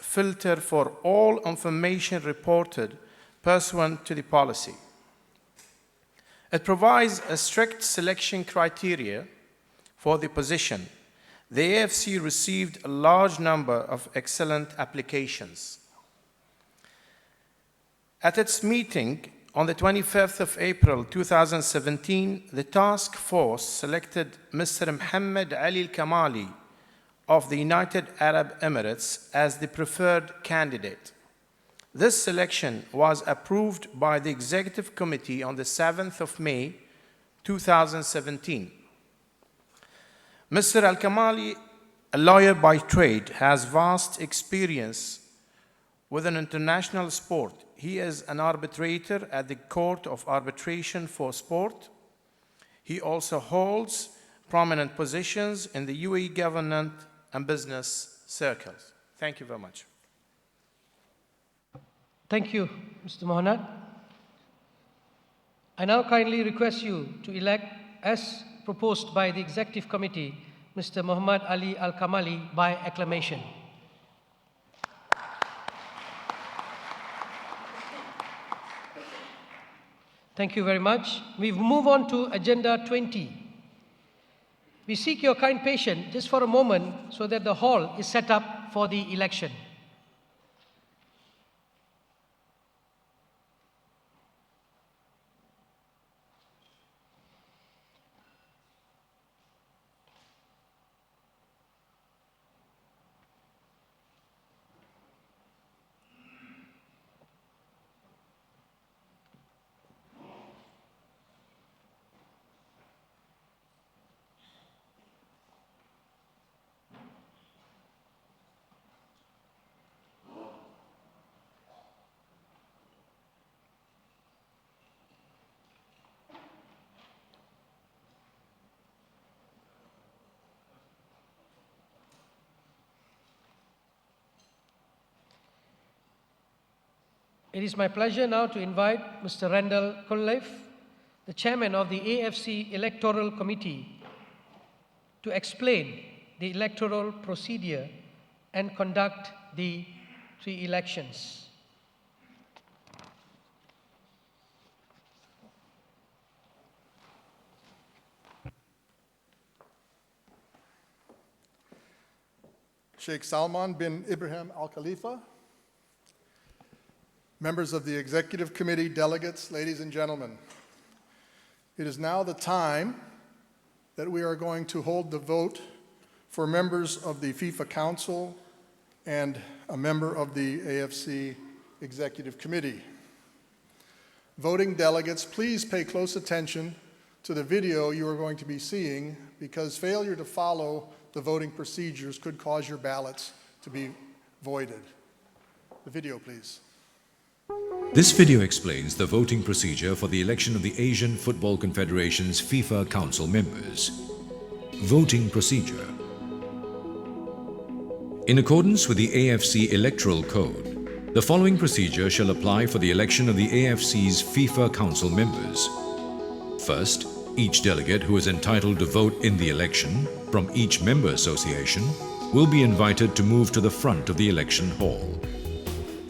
filter for all information reported pursuant to the policy. It provides a strict selection criteria for the position. The AFC received a large number of excellent applications. At its meeting on the 25th of April 2017, the task force selected Mr. Mohammed Ali Al-Kamali of the United Arab Emirates as the preferred candidate. This selection was approved by the Executive Committee on the 7th of May 2017. Mr. Al-Kamali, a lawyer by trade, has vast experience within international sport. He is an arbitrator at the Court of Arbitration for Sport. He also holds prominent positions in the UAE government and business circles. Thank you very much. Thank you, Mr. Mohanad. I now kindly request you to elect, as proposed by the Executive Committee, Mr. Muhammad Ali Al-Kamali by acclamation. Thank you very much. We move on to Agenda 20. We seek your kind patience just for a moment so that the hall is set up for the election. It is my pleasure now to invite Mr. Randall Kulleif, the chairman of the AFC Electoral Committee, to explain the electoral procedure and conduct the 3 elections. Sheikh Salman bin Ibrahim Al Khalifa, members of the Executive Committee, delegates, ladies and gentlemen, it is now the time that we are going to hold the vote for members of the FIFA Council and a member of the AFC Executive Committee. Voting delegates, please pay close attention to the video you are going to be seeing, because failure to follow the voting procedures could cause your ballots to be voided. The video, please. This video explains the voting procedure for the election of the Asian Football Confederation's FIFA Council members. Voting procedure. In accordance with the AFC Electoral Code, the following procedure shall apply for the election of the AFC's FIFA Council members. First, each delegate who is entitled to vote in the election from each member association will be invited to move to the front of the election hall.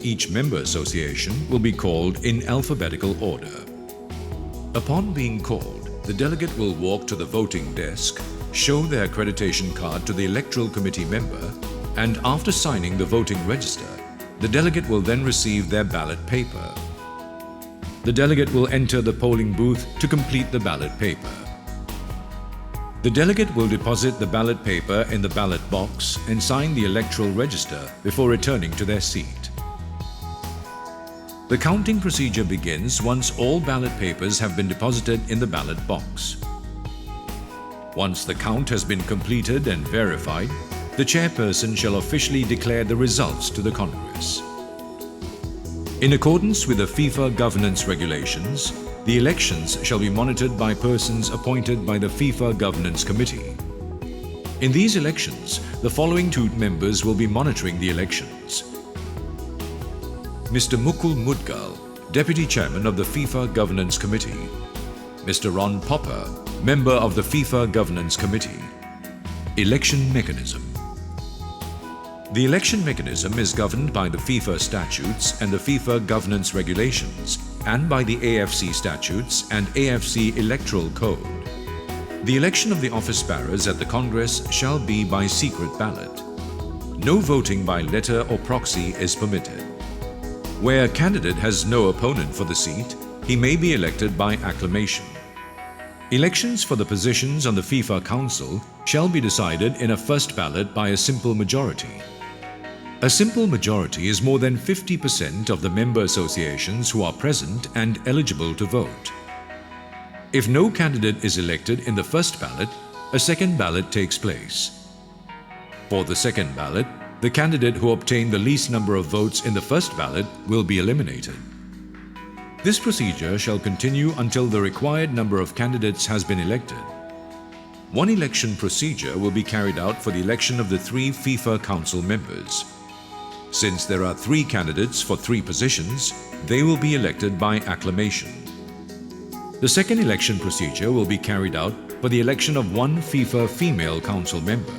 Each member association will be called in alphabetical order. Upon being called, the delegate will walk to the voting desk, show their accreditation card to the Electoral Committee member, and after signing the voting register, the delegate will then receive their ballot paper. The delegate will enter the polling booth to complete the ballot paper. The delegate will deposit the ballot paper in the ballot box and sign the electoral register before returning to their seat. The counting procedure begins once all ballot papers have been deposited in the ballot box. Once the count has been completed and verified, the chairperson shall officially declare the results to the Congress. In accordance with the FIFA governance regulations, the elections shall be monitored by persons appointed by the FIFA Governance Committee. In these elections, the following 2 members will be monitoring the elections. Mr. Mukul Mudgal, Deputy Chairman of the FIFA Governance Committee. Mr. Ron Popper, Member of the FIFA Governance Committee. Election mechanism. The election mechanism is governed by the FIFA statutes and the FIFA governance regulations, and by the AFC statutes and AFC electoral code. The election of the office bearers at the Congress shall be by secret ballot. No voting by letter or proxy is permitted. Where a candidate has no opponent for the seat, he may be elected by acclamation. Elections for the positions on the FIFA Council shall be decided in a first ballot by a simple majority. A simple majority is more than 50% of the member associations who are present and eligible to vote. If no candidate is elected in the first ballot, a second ballot takes place. For the second ballot, the candidate who obtained the least number of votes in the first ballot will be eliminated. This procedure shall continue until the required number of candidates has been elected. One election procedure will be carried out for the election of the 3 FIFA Council members. Since there are 3 candidates for 3 positions, they will be elected by acclamation. The second election procedure will be carried out for the election of 1 FIFA female council member.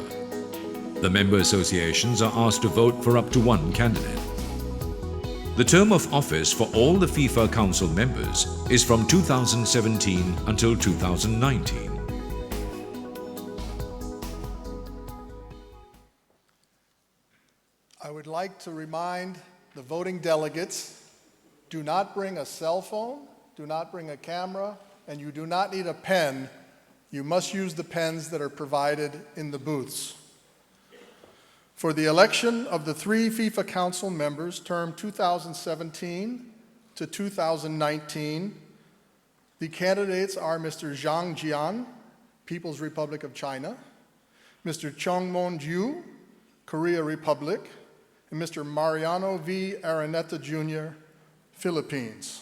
The member associations are asked to vote for up to 1 candidate. The term of office for all the FIFA Council members is from 2017 until 2019. I would like to remind the voting delegates, do not bring a cell phone, do not bring a camera, and you do not need a pen. You must use the pens that are provided in the booths. For the election of the 3 FIFA Council members, term 2017 to 2019, the candidates are Mr. Zhang Jian, People's Republic of China, Mr. Chongmon Ju, Korea Republic, and Mr. Mariano V. Araneta Jr., Philippines.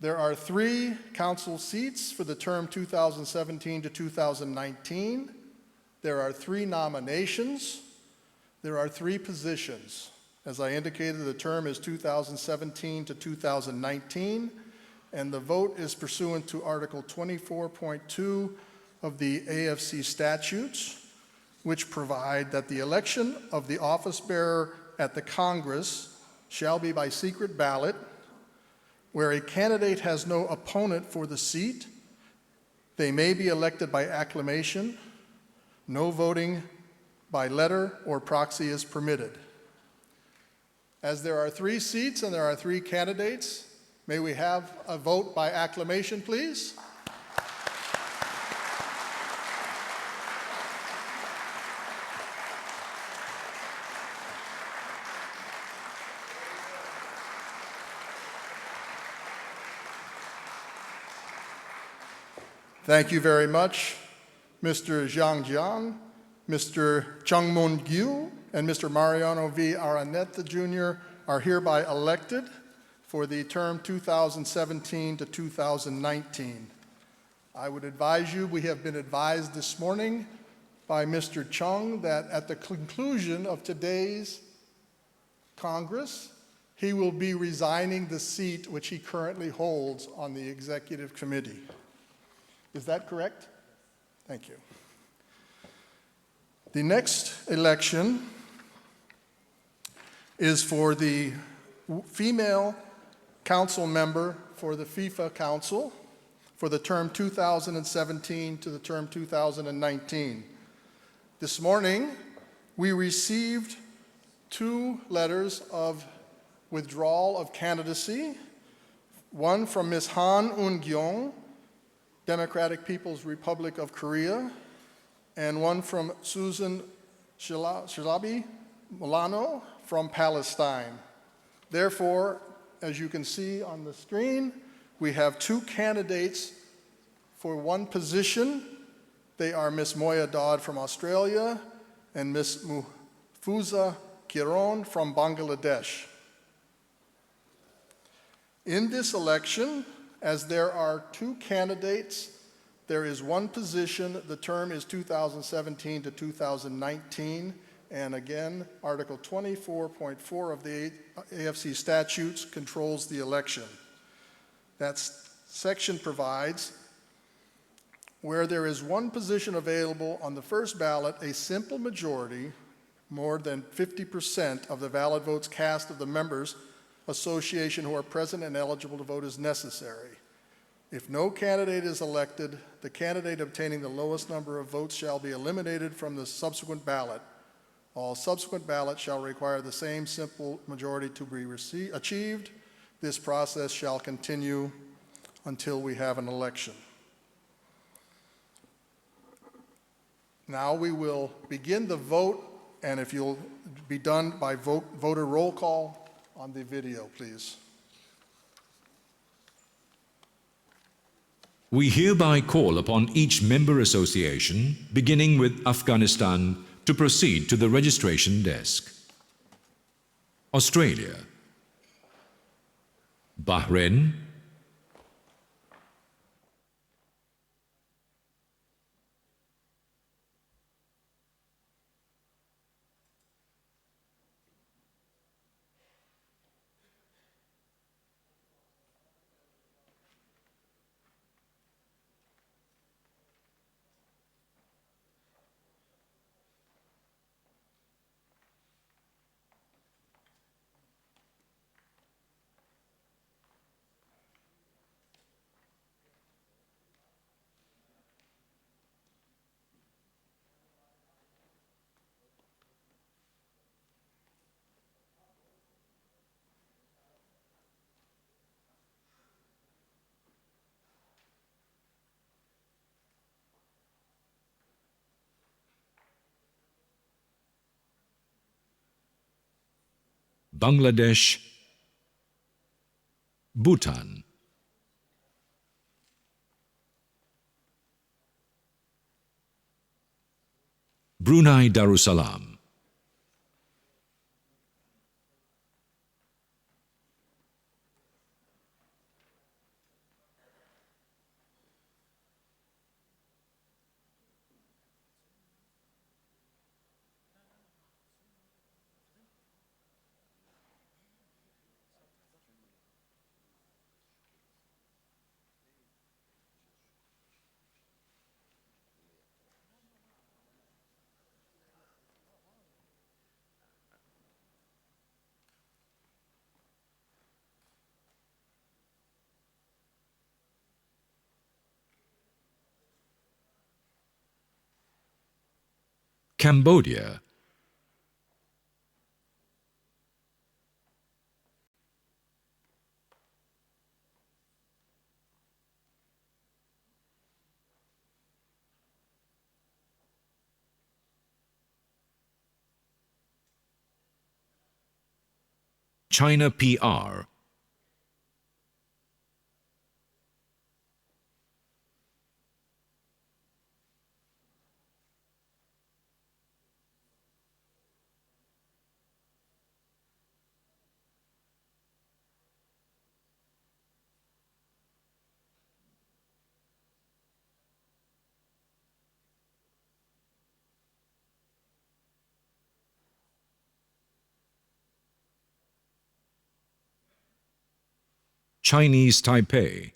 There are 3 council seats for the term 2017 to 2019. There are 3 nominations. There are 3 positions. As I indicated, the term is 2017 to 2019, and the vote is pursuant to Article 24.2 of the AFC statutes, which provide that the election of the office bearer at the Congress shall be by secret ballot, where a candidate has no opponent for the seat. They may be elected by acclamation. No voting by letter or proxy is permitted. As there are 3 seats and there are 3 candidates, may we have a vote by acclamation, please? Thank you very much. Mr. Zhang Jiang, Mr. Chung Moon Gyu, and Mr. Mariano V. Araneta Jr. are hereby elected for the term 2017 to 2019. I would advise you, we have been advised this morning by Mr. Chung that at the conclusion of today's Congress, he will be resigning the seat which he currently holds on the Executive Committee. Is that correct? Thank you. The next election is for the female council member for the FIFA Council for the term 2017 to the term 2019. This morning, we received 2 letters of withdrawal of candidacy, one from Ms. Han Un-gyong, Democratic People's Republic of Korea, and one from Susan Shilabi Milano from Palestine. Therefore, as you can see on the screen, we have 2 candidates for one position. They are Ms. Moya Dodd from Australia and Ms. Mufuza Kiron from Bangladesh. In this election, as there are 2 candidates, there is one position. The term is 2017 to 2019. And again, Article 24.4 of the AFC statutes controls the election. That section provides where there is one position available on the first ballot, a simple majority, more than 50% of the valid votes cast of the members association who are present and eligible to vote is necessary. If no candidate is elected, the candidate obtaining the lowest number of votes shall be eliminated from the subsequent ballot. All subsequent ballots shall require the same simple majority to be achieved. This process shall continue until we have an election. Now we will begin the vote, and if you'll be done by voter roll call on the video, please. We hereby call upon each member association, beginning with Afghanistan, to proceed to the registration desk. Australia, Bahrain, Bangladesh, Bhutan, Brunei Darussalam, Cambodia, China PR, Chinese Taipei,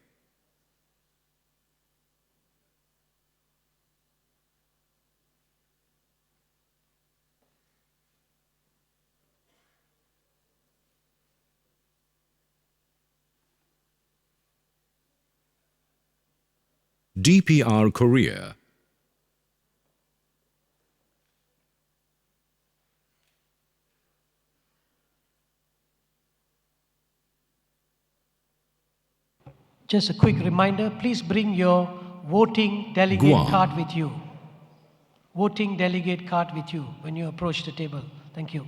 DPR Korea, Just a quick reminder, please bring your voting delegate Guam. card with you. Voting delegate card with you when you approach the table. Thank you.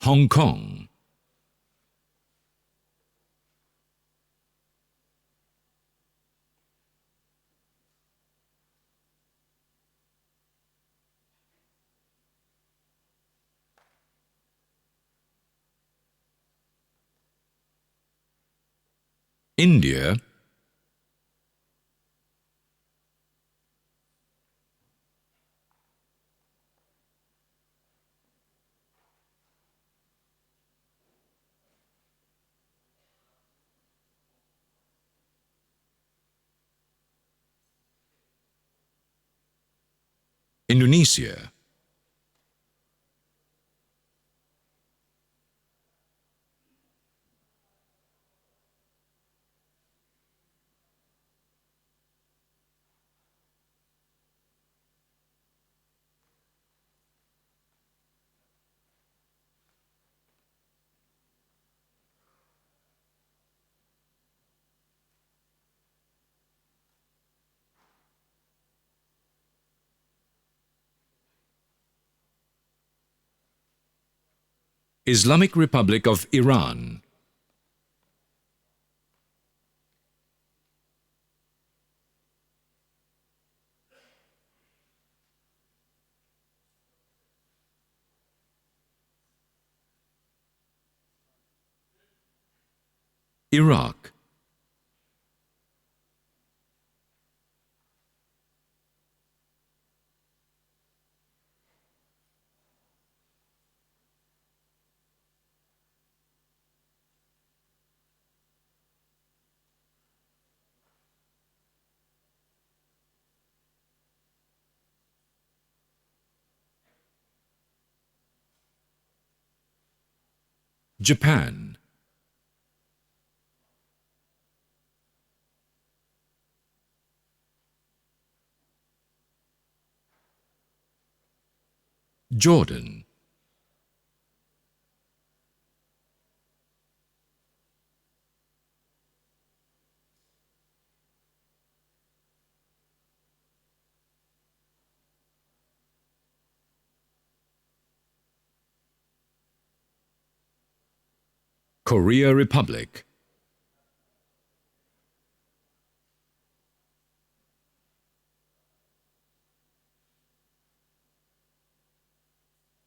Hong Kong, India, Indonesia, Islamic Republic of Iran, Iraq, Japan, Jordan, Korea Republic,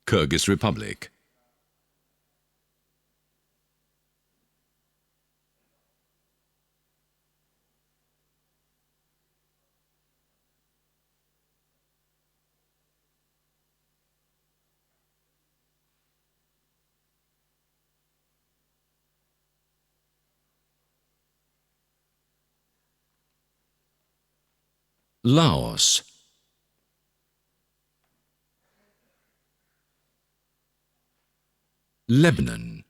Kyrgyz Republic, Laos, Lebanon,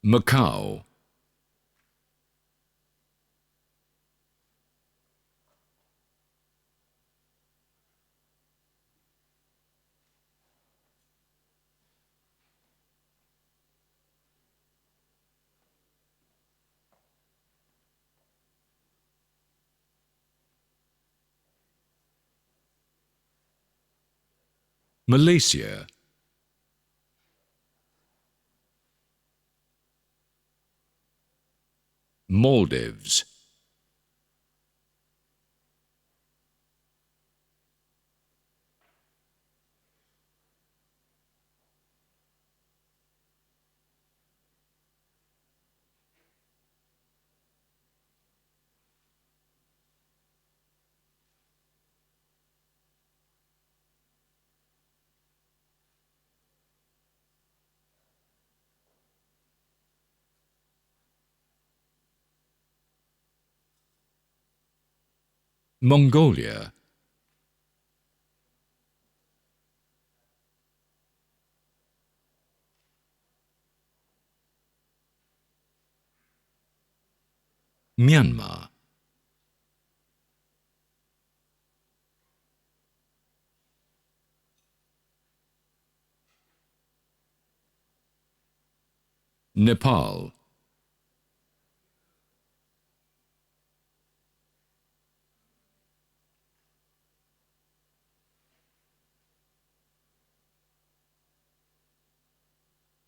Macau, Malaysia, Maldives, Mongolia, Myanmar, Nepal,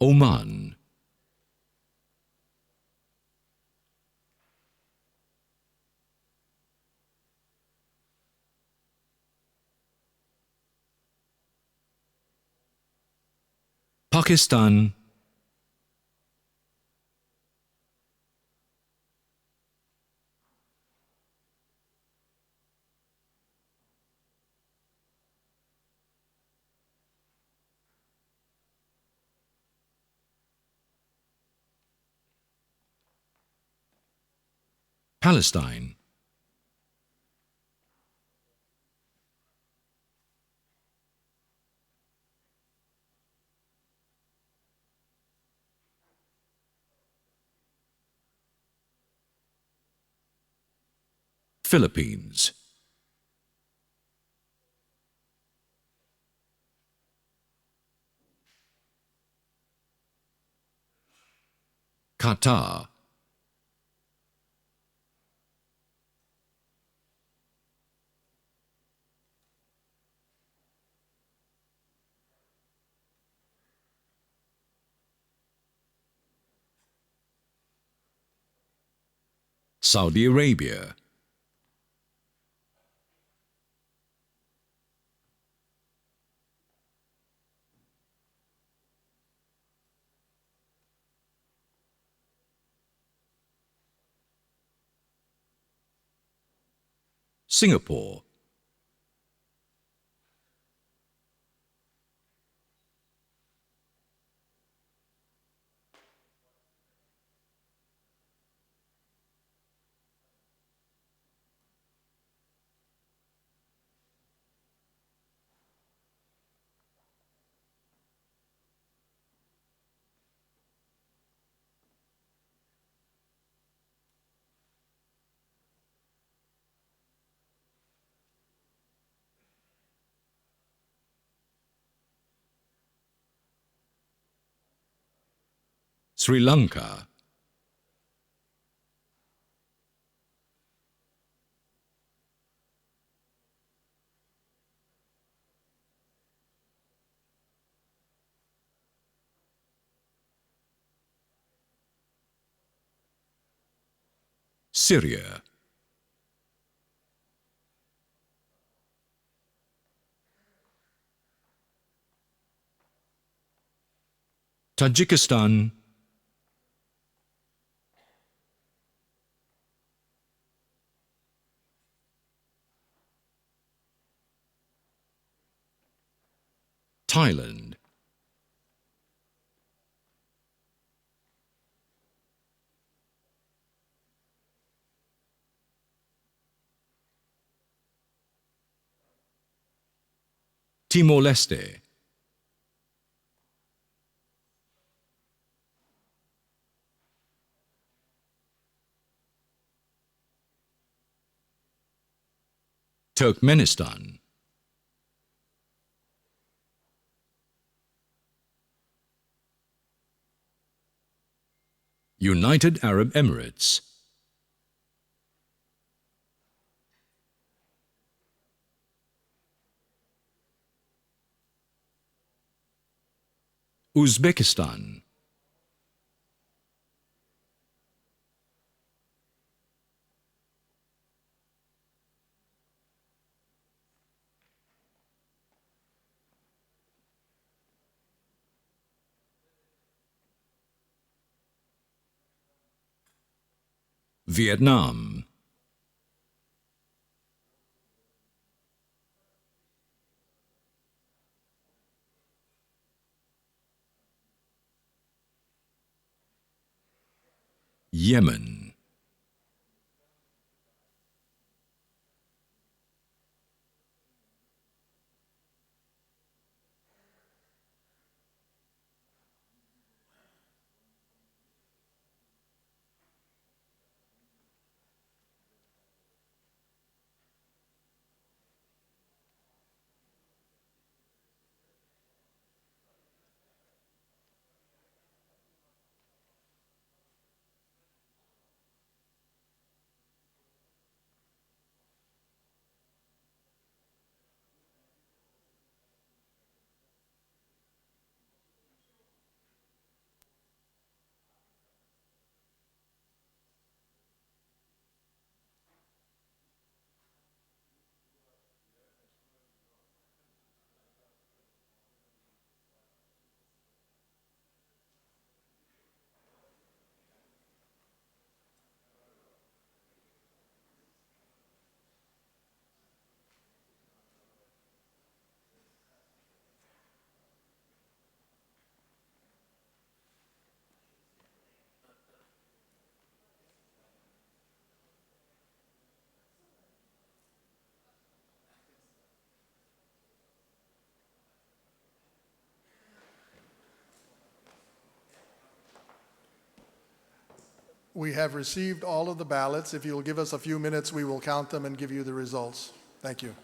Oman, Pakistan, Palestine, Philippines, Qatar, Saudi Arabia, Singapore, Sri Lanka, Syria, Tajikistan, Thailand, Timor-Leste, Turkmenistan, United Arab Emirates, Uzbekistan, Vietnam, Yemen, We have received all of the ballots. If you'll give us a few minutes, we will count them and give you the results. Thank you.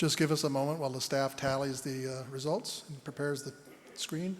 Just give us a moment while the staff tallies the results and prepares the screen.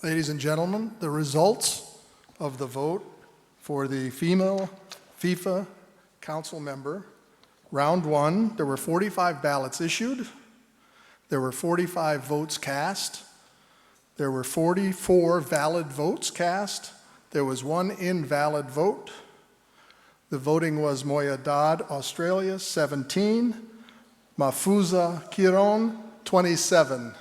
Ladies and gentlemen, the results of the vote for the female FIFA Council member, round one, there were 45 ballots issued, there were 45 votes cast, there were 44 valid votes cast, there was one invalid vote. The voting was Moya Dodd, Australia, 17, Mafuza Kiron, 27.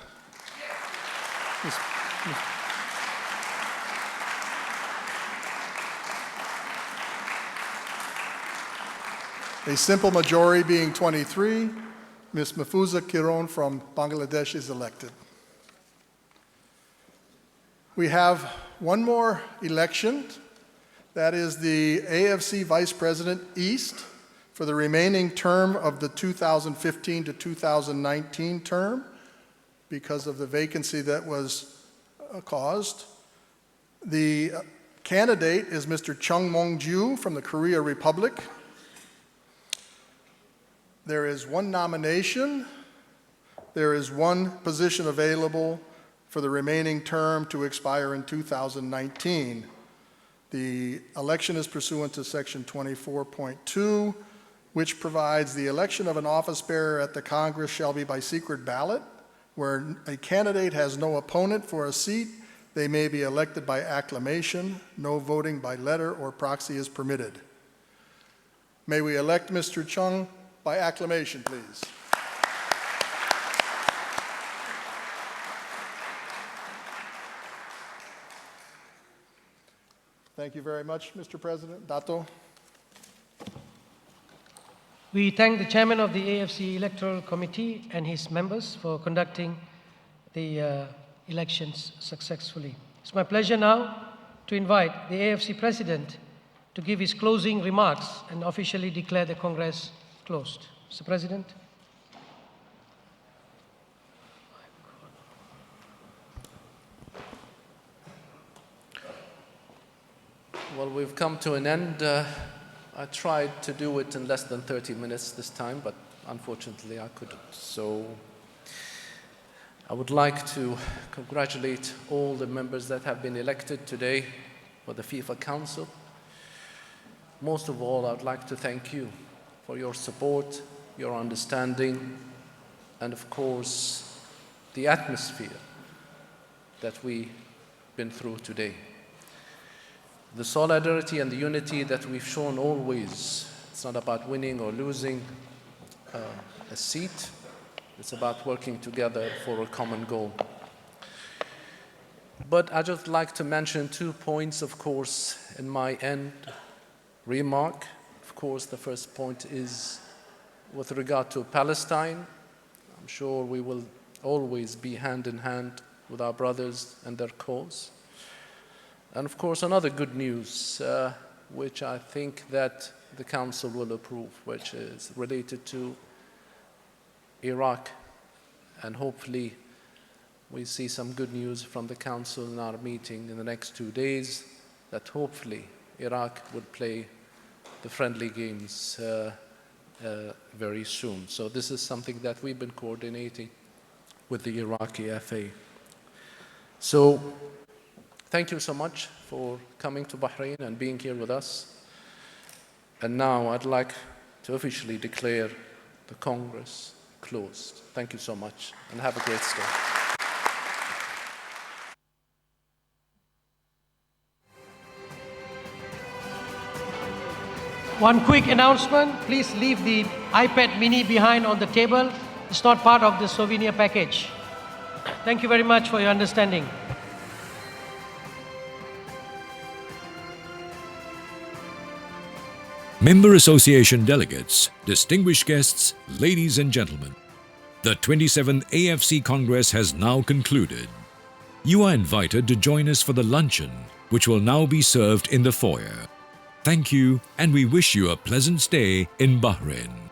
A simple majority being 23, Ms. Mafuza Kiron from Bangladesh is elected. We have one more election. That is the AFC Vice President East for the remaining term of the 2015 to 2019 term because of the vacancy that was caused. The candidate is Mr. Chung Mong-ju from the Korea Republic. There is one nomination. There is one position available for the remaining term to expire in 2019. The election is pursuant to Section 24.2, which provides the election of an office bearer at the Congress shall be by secret ballot. Where a candidate has no opponent for a seat, they may be elected by acclamation. No voting by letter or proxy is permitted. May we elect Mr. Chung by acclamation, please. Thank you very much, Mr. President. Dato. We thank the chairman of the AFC Electoral Committee and his members for conducting the elections successfully. It's my pleasure now to invite the AFC President to give his closing remarks and officially declare the Congress closed. Mr. President. Well, we've come to an end. I tried to do it in less than 30 minutes this time, but unfortunately I couldn't. So I would like to congratulate all the members that have been elected today for the FIFA Council. Most of all, I'd like to thank you for your support, your understanding, and of course, the atmosphere that we've been through today. The solidarity and the unity that we've shown always. It's not about winning or losing a seat. It's about working together for a common goal. But I'd just like to mention 2 points, of course, in my end remark. Of course, the first point is with regard to Palestine. I'm sure we will always be hand in hand with our brothers and their cause. And of course, another good news, which I think that the Council will approve, which is related to Iraq. And hopefully, we see some good news from the Council in our meeting in the next 2 days, that hopefully Iraq will play the friendly games very soon. So this is something that we've been coordinating with the Iraqi FA. So thank you so much for coming to Bahrain and being here with us. And now I'd like to officially declare the Congress closed. Thank you so much and have a great stay. One quick announcement, please leave the iPad mini behind on the table. It's not part of the souvenir package. Thank you very much for your understanding. Member Association delegates, distinguished guests, ladies and gentlemen, the 27th AFC Congress has now concluded. You are invited to join us for the luncheon, which will now be served in the foyer. Thank you, and we wish you a pleasant stay in Bahrain.